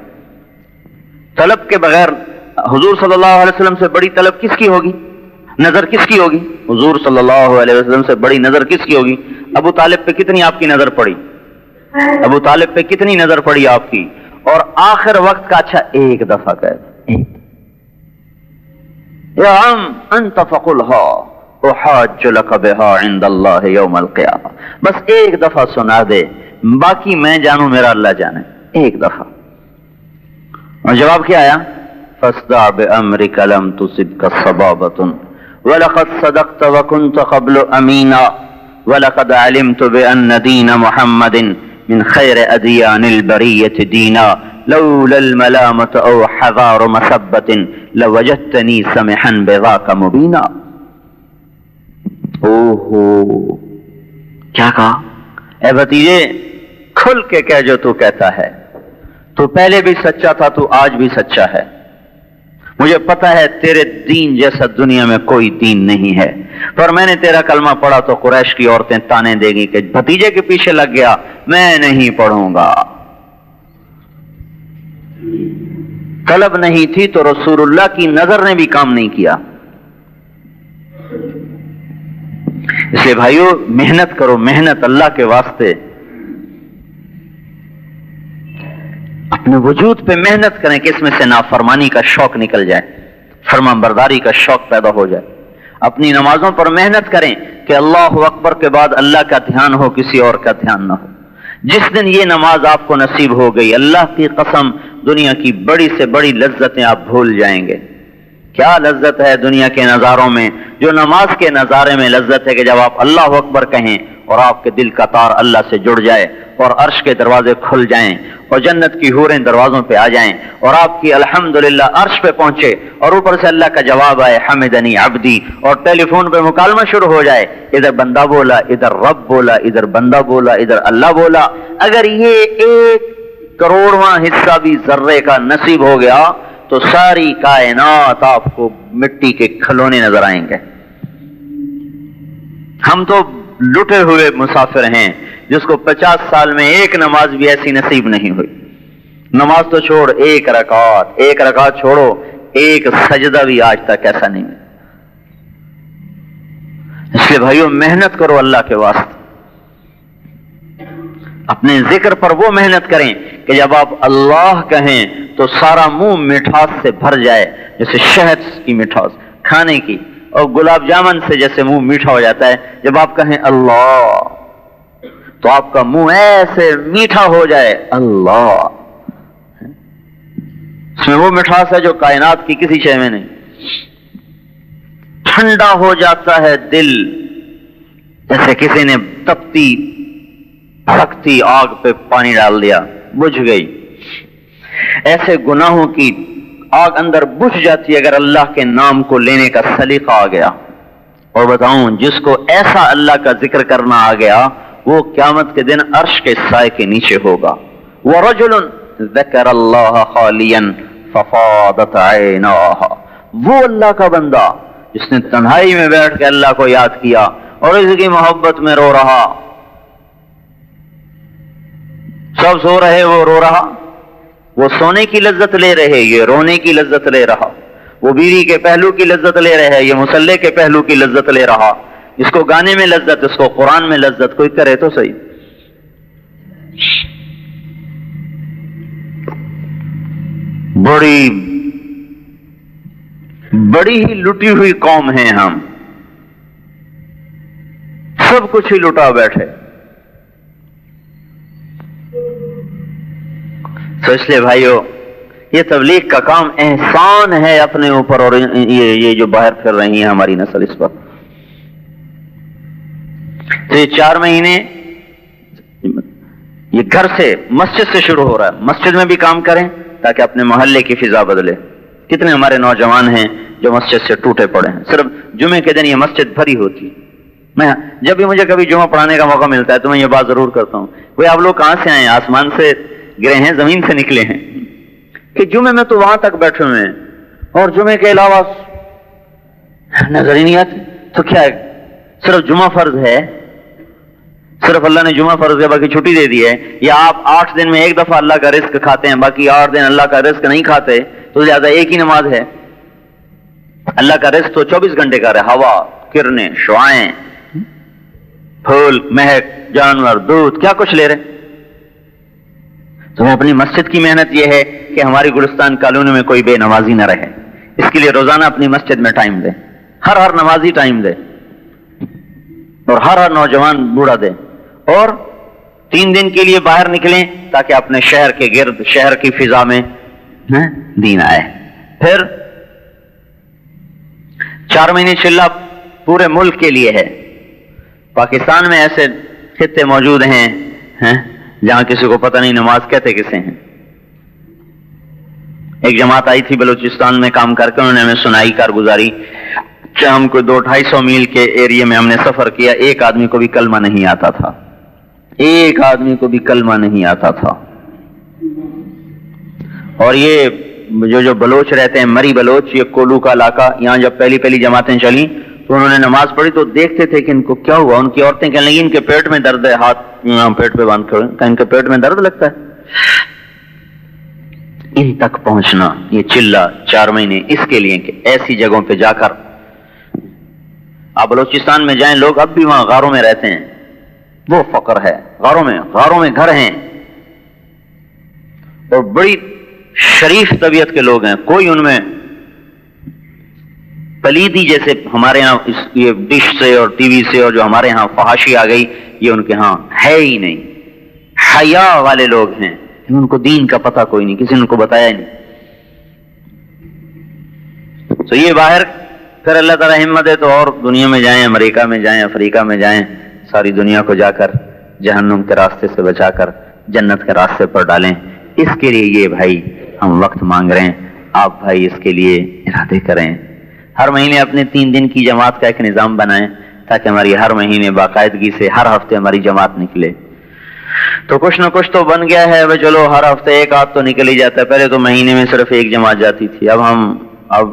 طلب کے بغیر حضور صلی اللہ علیہ وسلم سے بڑی طلب کس کی ہوگی؟ نظر کس کی ہوگی؟ حضور صلی اللہ علیہ وسلم سے بڑی نظر کس کی ہوگی؟ ابو طالب پہ کتنی آپ کی نظر پڑی؟ ابو طالب پہ کتنی نظر پڑی آپ کی؟ اور آخر وقت کا اچھا ایک دفعہ کہہ یا عم انت فقلھا احاج لک بھا عند اللہ یوم القیامہ. بس ایک دفعہ سنا دے، باقی میں جانوں میرا اللہ جانے. ایک دفعہ. اور جواب کیا آیا؟ فاصدع بامرک لم تصبک صبابۃ ولقد صدقت وكنت قبل امینا ولقد علمت بان دین محمد من خیر ادیان البریۃ دینا لولا الملامة او حذار مسبۃ لوجدتنی سمحا بذاک مبینا. اوہو کیا کہا؟ اے بھتیجے کھل کے کہہ جو تو کہتا ہے. تو پہلے بھی سچا تھا، تو آج بھی سچا ہے. مجھے پتا ہے تیرے دین جیسا دنیا میں کوئی دین نہیں ہے، پر میں نے تیرا کلمہ پڑھا تو قریش کی عورتیں تانے دے گی کہ بھتیجے کے پیچھے لگ گیا، میں نہیں پڑھوں گا. طلب نہیں تھی تو رسول اللہ کی نظر نے بھی کام نہیں کیا. اس لیے بھائیو محنت کرو، محنت اللہ کے واسطے. اپنے وجود پہ محنت کریں کہ اس میں سے نافرمانی کا شوق نکل جائے، فرمان برداری کا شوق پیدا ہو جائے. اپنی نمازوں پر محنت کریں کہ اللہ اکبر کے بعد اللہ کا دھیان ہو، کسی اور کا دھیان نہ ہو. جس دن یہ نماز آپ کو نصیب ہو گئی، اللہ کی قسم دنیا کی بڑی سے بڑی لذتیں آپ بھول جائیں گے. کیا لذت ہے دنیا کے نظاروں میں؟ جو نماز کے نظارے میں لذت ہے کہ جب آپ اللہ اکبر کہیں اور آپ کے دل کا تار اللہ سے جڑ جائے اور عرش کے دروازے کھل جائیں اور جنت کی حوریں دروازوں پہ آ جائیں اور آپ کی الحمدللہ عرش پہ پہنچے اور اوپر سے اللہ کا جواب آئے حمدنی عبدی، اور ٹیلی فون پہ مکالمہ شروع ہو جائے، ادھر بندہ بولا، ادھر رب بولا، ادھر بندہ بولا، ادھر اللہ بولا. اگر یہ 1 کروڑواں حصہ بھی ذرے کا نصیب ہو گیا تو ساری کائنات آپ کو مٹی کے کھلونے نظر آئیں گے. ہم تو لٹے ہوئے مسافر ہیں جس کو 50 سال میں 1 نماز بھی ایسی نصیب نہیں ہوئی. نماز تو چھوڑ، 1 رکعت چھوڑو، 1 سجدہ بھی آج تک ایسا نہیں. اس لیے بھائیو محنت کرو اللہ کے واسطے. اپنے ذکر پر وہ محنت کریں کہ جب آپ اللہ کہیں تو سارا منہ مٹھاس سے بھر جائے، جیسے شہد کی مٹھاس کھانے کی، اور گلاب جامن سے جیسے منہ میٹھا ہو جاتا ہے. جب آپ کہیں اللہ تو آپ کا منہ ایسے میٹھا ہو جائے. اللہ اس میں وہ مٹھاس ہے جو کائنات کی کسی شے میں نہیں. ٹھنڈا ہو جاتا ہے دل، جیسے کسی نے تپتی بھڑکتی آگ پہ پانی ڈال دیا، بجھ گئی. ایسے گناہوں کی آگ اندر بجھ جاتی ہے اگر اللہ کے نام کو لینے کا سلیقہ آ گیا. اور بتاؤں جس کو ایسا اللہ کا ذکر کرنا آ گیا وہ قیامت کے دن عرش کے سائے کے نیچے ہوگا. وَرَجُلٌ ذَكَرَ اللَّهَ خَالِيًا فَفَاضَتْ عَيْنَاهُ، وہ اللہ کا بندہ جس نے تنہائی میں بیٹھ کے اللہ کو یاد کیا اور اس کی محبت میں رو رہا. سب سو رہے وہ رو رہا، وہ سونے کی لذت لے رہے یہ رونے کی لذت لے رہا، وہ بیوی کے پہلو کی لذت لے رہے یہ مصلے کے پہلو کی لذت لے رہا. اس کو گانے میں لذت، اس کو قرآن میں لذت. کوئی کرے تو صحیح. بڑی ہی لٹی ہوئی قوم ہیں ہم، سب کچھ ہی لٹا بیٹھے. تو اس لیے بھائیو یہ تبلیغ کا کام احسان ہے اپنے اوپر، اور یہ جو باہر پھر رہی ہیں ہماری نسل اس پر. تو یہ 4 مہینے یہ گھر سے، مسجد سے شروع ہو رہا ہے. مسجد میں بھی کام کریں تاکہ اپنے محلے کی فضا بدلے. کتنے ہمارے نوجوان ہیں جو مسجد سے ٹوٹے پڑے ہیں، صرف جمعے کے دن یہ مسجد بھری ہوتی. میں جب بھی مجھے کبھی جمعہ پڑھانے کا موقع ملتا ہے تو میں یہ بات ضرور کرتا ہوں، بھئی آپ لوگ کہاں سے آئے ہیں؟ آسمان سے گرے ہیں، زمین سے نکلے ہیں؟ کہ جمعے میں تو وہاں تک بیٹھے ہوئے ہیں اور جمعے کے علاوہ نظر ہی نہیں آتی. تو کیا ہے، صرف جمعہ فرض ہے؟ صرف اللہ نے جمعہ فرض ہے باقی چھٹی دے دی ہے؟ یا آپ 8 دن میں ایک دفعہ اللہ کا رزق کھاتے ہیں، باقی 8 دن اللہ کا رزق نہیں کھاتے؟ تو زیادہ ایک ہی نماز ہے. اللہ کا رزق تو 24 گھنٹے کا ہے، ہوا، کرنیں، شعائیں، پھول، مہک، جانور، دودھ، کیا کچھ لے رہے. تو اپنی مسجد کی محنت یہ ہے کہ ہماری گلستان کالونی میں کوئی بے نمازی نہ رہے. اس کے لیے روزانہ اپنی مسجد میں ٹائم دے، ہر نمازی ٹائم دے، اور ہر نوجوان بوڑھا دے، اور 3 دن کے لیے باہر نکلیں تاکہ اپنے شہر کے گرد، شہر کی فضا میں دین آئے. پھر 4 مہینے چلہ پورے ملک کے لیے ہے. پاکستان میں ایسے خطے موجود ہیں جہاں کسی کو پتہ نہیں نماز کہتے کسے ہیں. ایک جماعت آئی تھی بلوچستان میں کام کر کے، انہوں نے ہمیں سنائی کارگزاری. ہم کو 200-250 میل کے ایریے میں ہم نے سفر کیا، ایک آدمی کو بھی کلمہ نہیں آتا تھا، ایک آدمی کو بھی کلمہ نہیں آتا تھا. اور یہ جو بلوچ رہتے ہیں، مری بلوچ، یہ کولو کا علاقہ، یہاں جب پہلی جماعتیں چلیں تو انہوں نے نماز پڑھی تو دیکھتے تھے کہ ان کو کیا ہوا. ان کی عورتیں کہنے لگی ان کے پیٹ میں درد ہے، ہاتھ پیٹ پہ باندھ کر ان کے پیٹ میں درد لگتا ہے. ان تک پہنچنا یہ چلہ 4 مہینے اس کے لیے کہ ایسی جگہوں پہ جا کر آپ بلوچستان میں جائیں، لوگ اب بھی وہاں غاروں میں رہتے ہیں، وہ فقر ہے. غاروں میں گھر ہیں اور بڑی شریف طبیعت کے لوگ ہیں. کوئی ان میں پلیدی جیسے ہمارے ہاں یہ ڈش سے اور ٹی وی سے اور جو ہمارے ہاں فحاشی آ گئی، یہ ان کے ہاں ہے ہی نہیں. حیا والے لوگ ہیں، ان کو دین کا پتہ کوئی نہیں، کسی نے ان کو بتایا ہی نہیں. تو یہ باہر پھر اللہ تعالیٰ ہمت ہے تو اور دنیا میں جائیں، امریکہ میں جائیں، افریقہ میں جائیں، ساری دنیا کو جا کر جہنم کے راستے سے بچا کر جنت کے راستے پر ڈالیں. اس کے لیے یہ بھائی ہم وقت مانگ رہے ہیں، آپ بھائی اس کے لیے ارادے کریں. ہر مہینے اپنے 3 دن کی جماعت کا ایک نظام بنائیں تاکہ ہماری ہر مہینے باقاعدگی سے ہر ہفتے ہماری جماعت نکلے. تو کچھ نہ کچھ تو بن گیا ہے. چلو ہر ہفتے ایک آدھ تو نکل ہی جاتا ہے. پہلے تو مہینے میں صرف ایک جماعت جاتی تھی. اب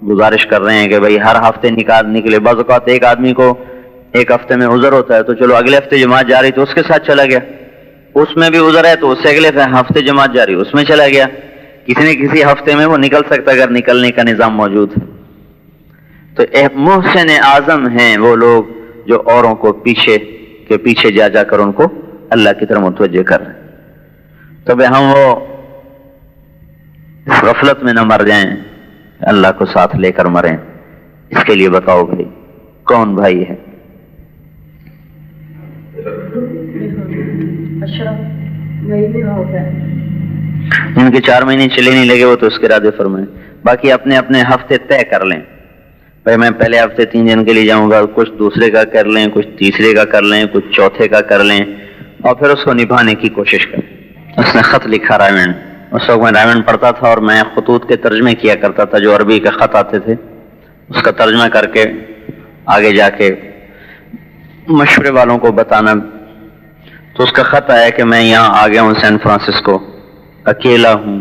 گزارش کر رہے ہیں کہ بھائی ہر ہفتے نکلے. بعض اوقات ایک آدمی کو ایک ہفتے میں عذر ہوتا ہے تو چلو اگلے ہفتے جماعت جا رہی تو اس کے ساتھ چلا گیا. اس میں بھی عذر ہے تو اس سے اگلے ہفتے جماعت جا رہی اس میں چلا گیا. کسی نے کسی ہفتے میں وہ نکل سکتا اگر نکلنے کا نظام موجود ہے. تو محسن اعظم ہیں وہ لوگ جو اوروں کو پیچھے جا کر ان کو اللہ کی طرف متوجہ کر رہے ہیں. تو بھائی ہم وہ اس غفلت میں نہ مر جائیں، اللہ کو ساتھ لے کر مریں. اس کے لیے بتاؤ بھائی کون بھائی ہے؟ جن کے 4 مہینے چلے نہیں لگے وہ تو اس کے ارادے فرمائیں. باقی اپنے اپنے ہفتے طے کر لیں. بھائی میں پہلے ہفتے 3 دن کے لیے جاؤں گا، کچھ دوسرے کا کر لیں، کچھ تیسرے کا کر لیں، کچھ چوتھے کا کر لیں، اور پھر اس کو نبھانے کی کوشش کریں. اس نے خط لکھا رائمن. اس وقت میں رائمن پڑھتا تھا اور میں خطوط کے ترجمے کیا کرتا تھا. جو عربی کے خط آتے تھے اس کا ترجمہ کر کے آگے جا کے مشورے والوں کو بتانا. تو اس کا خط آیا کہ میں یہاں آ گیا ہوں سین فرانسسکو، اکیلا ہوں،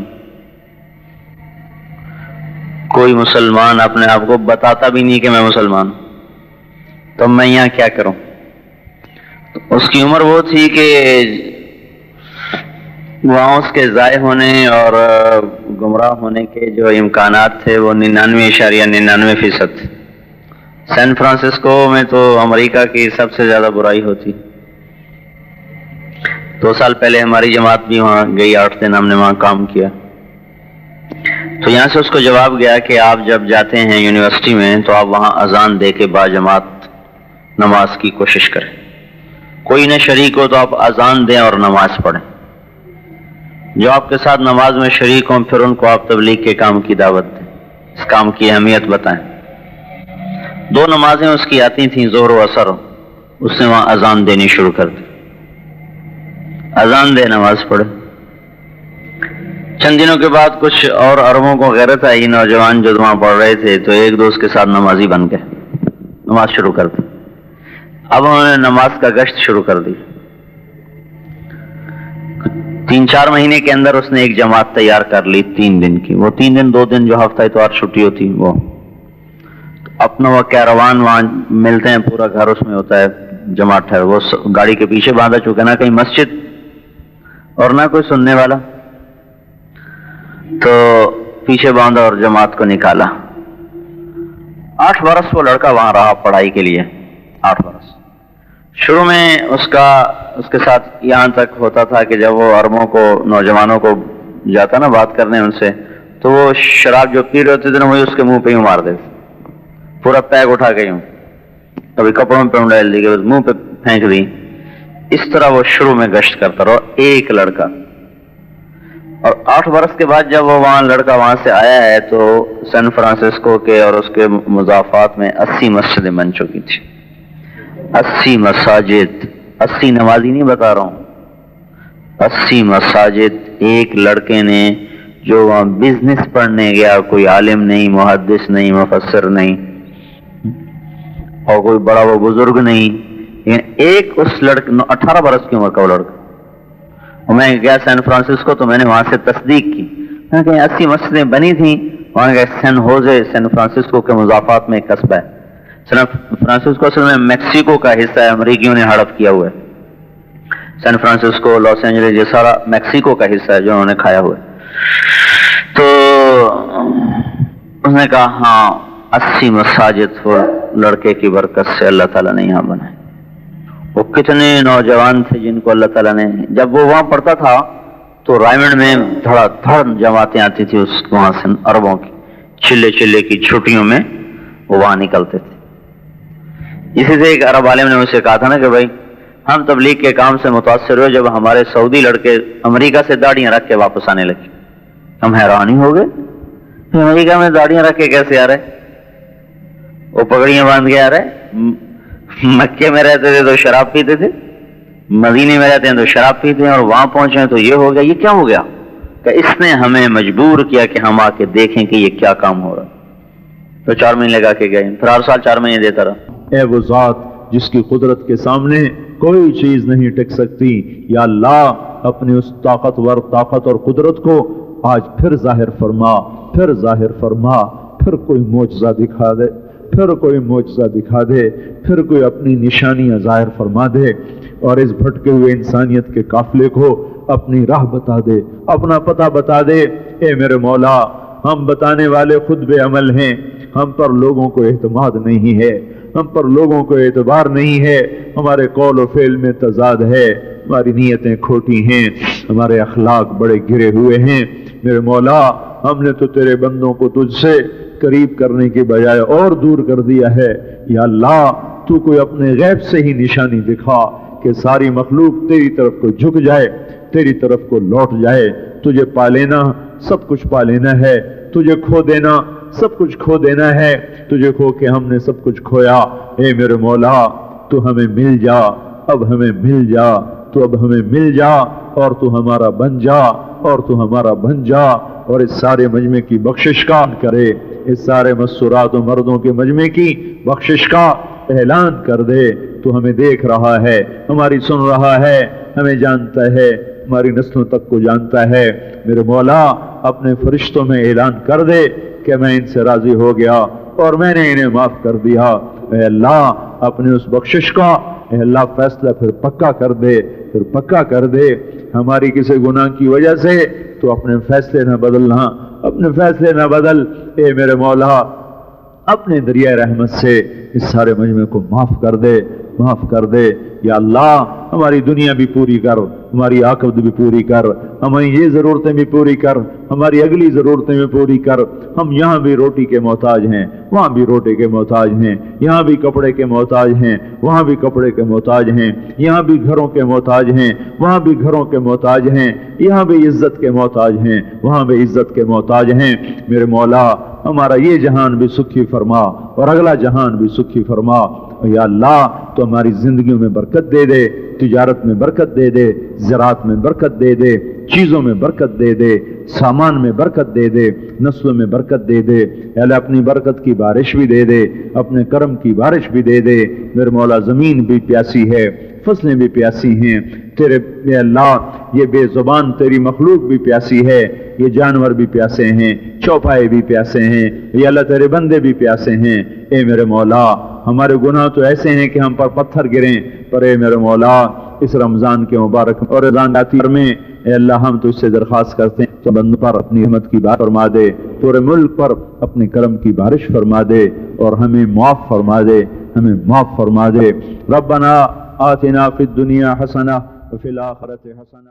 کوئی مسلمان اپنے آپ کو بتاتا بھی نہیں کہ میں مسلمان ہوں، تو میں یہاں کیا کروں. اس کی عمر وہ تھی کہ وہاں اس کے ضائع ہونے اور گمراہ ہونے کے جو امکانات تھے وہ 99.99%. سین فرانسسکو میں تو امریکہ کی سب سے زیادہ برائی ہوتی. 2 سال پہلے ہماری جماعت بھی وہاں گئی، 8 دن ہم نے وہاں کام کیا. تو یہاں سے اس کو جواب گیا کہ آپ جب جاتے ہیں یونیورسٹی میں تو آپ وہاں اذان دے کے با جماعت نماز کی کوشش کریں. کوئی نہ شریک ہو تو آپ اذان دیں اور نماز پڑھیں. جو آپ کے ساتھ نماز میں شریک ہوں پھر ان کو آپ تبلیغ کے کام کی دعوت دیں، اس کام کی اہمیت بتائیں۔ 2 نمازیں اس کی آتی تھیں، ظہر و عصر، اس نے وہاں اذان دینی شروع کر دی، اذان دے نماز پڑھے۔ چند دنوں کے بعد کچھ اور عربوں کو غیرت آئی، نوجوان جو وہاں پڑھ رہے تھے تو ایک دوست کے ساتھ نمازی بن گئے، نماز شروع کر دی۔ اب انہوں نے نماز کا گشت شروع کر دی۔ 3-4 مہینے کے اندر اس نے ایک جماعت تیار کر لی 3 دن کی، وہ 3 دن 2 دن جو ہفتہ اتوار چھٹی ہوتی وہ اپنا وہ کیروان وہاں ملتے ہیں، پورا گھر اس میں ہوتا ہے، جماعت ہے، وہ گاڑی کے پیچھے باندھا، چونکہ نہ کہیں مسجد اور نہ کوئی سننے والا، تو پیچھے باندھا اور جماعت کو نکالا۔ 8 برس وہ لڑکا وہاں رہا پڑھائی کے لیے، 8 برس۔ شروع میں اس کے ساتھ یہاں تک ہوتا تھا کہ جب وہ عربوں کو، نوجوانوں کو جاتا نا بات کرنے ان سے، تو وہ شراب جو پی رہے ہوتے تھے نا وہی اس کے منہ پہ ہی مار دیتے، پورا پیک اٹھا کے ہوں، کبھی کپڑوں پہ ڈال دی، کبھی منہ پہ پھینک دی۔ اس طرح وہ شروع میں گشت کرتا رہا، ایک لڑکا۔ اور 8 برس کے بعد جب وہ لڑکا وہاں سے آیا ہے تو سین فرانسسکو کے اور اس کے مضافات میں 80 مسجدیں بن چکی تھی، 80 مساجد، 80 نمازی نہیں بتا رہا ہوں، 80 مساجد ایک لڑکے نے، جو وہاں بزنس پڑھنے گیا، کوئی عالم نہیں، محدث نہیں، مفسر نہیں، اور کوئی بڑا وہ بزرگ نہیں، لیکن ایک اس لڑکے 18 برس کی عمر کا وہ لڑکا۔ اور میں گیا سین فرانسسکو تو میں نے وہاں سے تصدیق کی، میں کہ 80 مسجدیں بنی تھیں وہاں گئے۔ سین ہوزے سین فرانسسکو کے مضافات میں ایک قصبہ ہے، سین فرانسسکو اصل میں میکسیکو کا حصہ ہے، امریکیوں نے ہڑپ کیا ہوا ہے۔ سین فرانسسکو، لاس اینجلس، یہ سارا میکسیکو کا حصہ ہے جو انہوں نے کھایا ہوا ہے۔ تو اس نے کہا ہاں 80 مساجد وہ لڑکے کی برکت سے اللہ تعالیٰ نے یہاں بنائے۔ وہ کتنے نوجوان تھے جن کو اللہ تعالیٰ نے، جب وہ وہاں پڑھتا تھا تو رائمنڈ میں دھڑا دھڑ جماعتیں آتی تھی اس وہاں سے عربوں کی، چلے کی چھٹیوں میں وہ وہاں نکلتے تھے۔ اسی سے ایک عرب عالم نے مجھ سے کہا تھا نا کہ بھائی ہم تبلیغ کے کام سے متاثر ہوئے جب ہمارے سعودی لڑکے امریکہ سے داڑیاں رکھ کے واپس آنے لگے، ہم حیران ہی ہو گئے، امریکہ میں داڑیاں رکھ کے کیسے آ رہے، وہ پگڑیاں باندھ کے آ رہے، مکے میں رہتے تھے تو شراب پیتے تھے، مدینے میں رہتے ہیں تو شراب پیتے ہیں، اور وہاں پہنچے ہیں تو یہ ہو گیا، یہ کیا ہو گیا؟ کہ اس نے ہمیں مجبور کیا کہ ہم آ کے دیکھیں کہ یہ کیا کام ہو رہا۔ تو 4 مہینے لگا کے گئے، پھر ہر سال 4 مہینے دیتا رہا۔ اے وہ ذات جس کی قدرت کے سامنے کوئی چیز نہیں ٹک سکتی، یا اللہ اپنی اس طاقتور طاقت اور قدرت کو آج پھر ظاہر فرما، پھر ظاہر فرما، پھر کوئی معجزہ دکھا دے، پھر کوئی معجزہ دکھا دے، پھر کوئی اپنی نشانیاں ظاہر فرما دے، اور اس بھٹکے ہوئے انسانیت کے قافلے کو اپنی راہ بتا دے، اپنا پتہ بتا دے۔ اے میرے مولا، ہم بتانے والے خود بے عمل ہیں، ہم پر لوگوں کو اعتماد نہیں ہے، ہم پر لوگوں کو اعتبار نہیں ہے، ہمارے قول و فعل میں تضاد ہے، ہماری نیتیں کھوٹی ہیں، ہمارے اخلاق بڑے گرے ہوئے ہیں۔ میرے مولا، ہم نے تو تیرے بندوں کو تجھ سے قریب کرنے کے بجائے اور دور کر دیا ہے۔ یا اللہ تو کوئی اپنے غیب سے ہی نشانی دکھا کہ ساری مخلوق تیری طرف کو جھک جائے، تیری طرف کو لوٹ جائے۔ تجھے پا لینا سب کچھ پا لینا ہے، تجھے کھو دینا سب کچھ کھو دینا ہے، تجھے کھو کے ہم نے سب کچھ کھویا۔ اے میرے مولا تو ہمیں مل جا، اب ہمیں مل جا، تو اب ہمیں مل جا، اور تو ہمارا بن جا، اور تو ہمارا بن جا، اور اس سارے مجمع کی بخشش کا کرے، اس سارے مسورات و مردوں کے مجمع کی بخشش کا اعلان کر دے۔ تو ہمیں دیکھ رہا ہے، ہماری سن رہا ہے، ہمیں جانتا ہے، ہماری نسلوں تک کو جانتا ہے۔ میرے مولا اپنے فرشتوں میں اعلان کر دے کہ میں ان سے راضی ہو گیا اور میں نے انہیں معاف کر دیا۔ اے اللہ اپنے اس بخشش کا، اے اللہ فیصلہ پھر پکا کر دے، پھر پکا کر دے۔ ہماری کسی گناہ کی وجہ سے تو اپنے فیصلے نہ بدلنا، اپنے فیصلے نہ بدل۔ اے میرے مولا اپنے دریائے رحمت سے اس سارے مجمع کو معاف کر دے، معاف کر دے۔ یا اللہ ہماری دنیا بھی پوری کر، ہماری آخرت بھی پوری کر، ہماری یہ ضرورتیں بھی پوری کر، ہماری اگلی ضرورتیں بھی پوری کر۔ ہم یہاں بھی روٹی کے محتاج ہیں، وہاں بھی روٹی کے محتاج ہیں، یہاں بھی کپڑے کے محتاج ہیں، وہاں بھی کپڑے کے محتاج ہیں، یہاں بھی گھروں کے محتاج ہیں، وہاں بھی گھروں کے محتاج ہیں، یہاں بھی عزت کے محتاج ہیں، وہاں بھی عزت کے محتاج ہیں۔ میرے مولا ہمارا یہ جہان بھی سکھی فرما اور اگلا جہان بھی سکھی فرما۔ یا اللہ تو ہماری زندگیوں میں برکت دے دے، تجارت میں برکت دے دے، زراعت میں برکت دے دے، چیزوں میں برکت دے دے، سامان میں برکت دے دے، نسلوں میں برکت دے دے۔ اے اللہ اپنی برکت کی بارش بھی دے دے، اپنے کرم کی بارش بھی دے دے۔ میرے مولا زمین بھی پیاسی ہے، فصلیں بھی پیاسی ہیں، تیرے اے اللہ یہ بے زبان تیری مخلوق بھی پیاسی ہے، یہ جانور بھی پیاسے ہیں، چوپائے بھی پیاسے ہیں، یا اللہ تیرے بندے بھی پیاسے ہیں۔ اے میرے مولا ہمارے گناہ تو ایسے ہیں کہ ہم پر پتھر گریں، پر اے میرے مولا اس رمضان کے مبارک اور رمضان آخر میں اے اللہ ہم تو اس سے درخواست کرتے ہیں تو بند پر اپنی رحمت کی بارش فرما دے، پورے ملک پر اپنے کرم کی بارش فرما دے اور ہمیں معاف فرما دے، ہمیں معاف فرما دے۔ ربنا آتنا فی الدنیا حسنہ وفی الآخرۃ حسنہ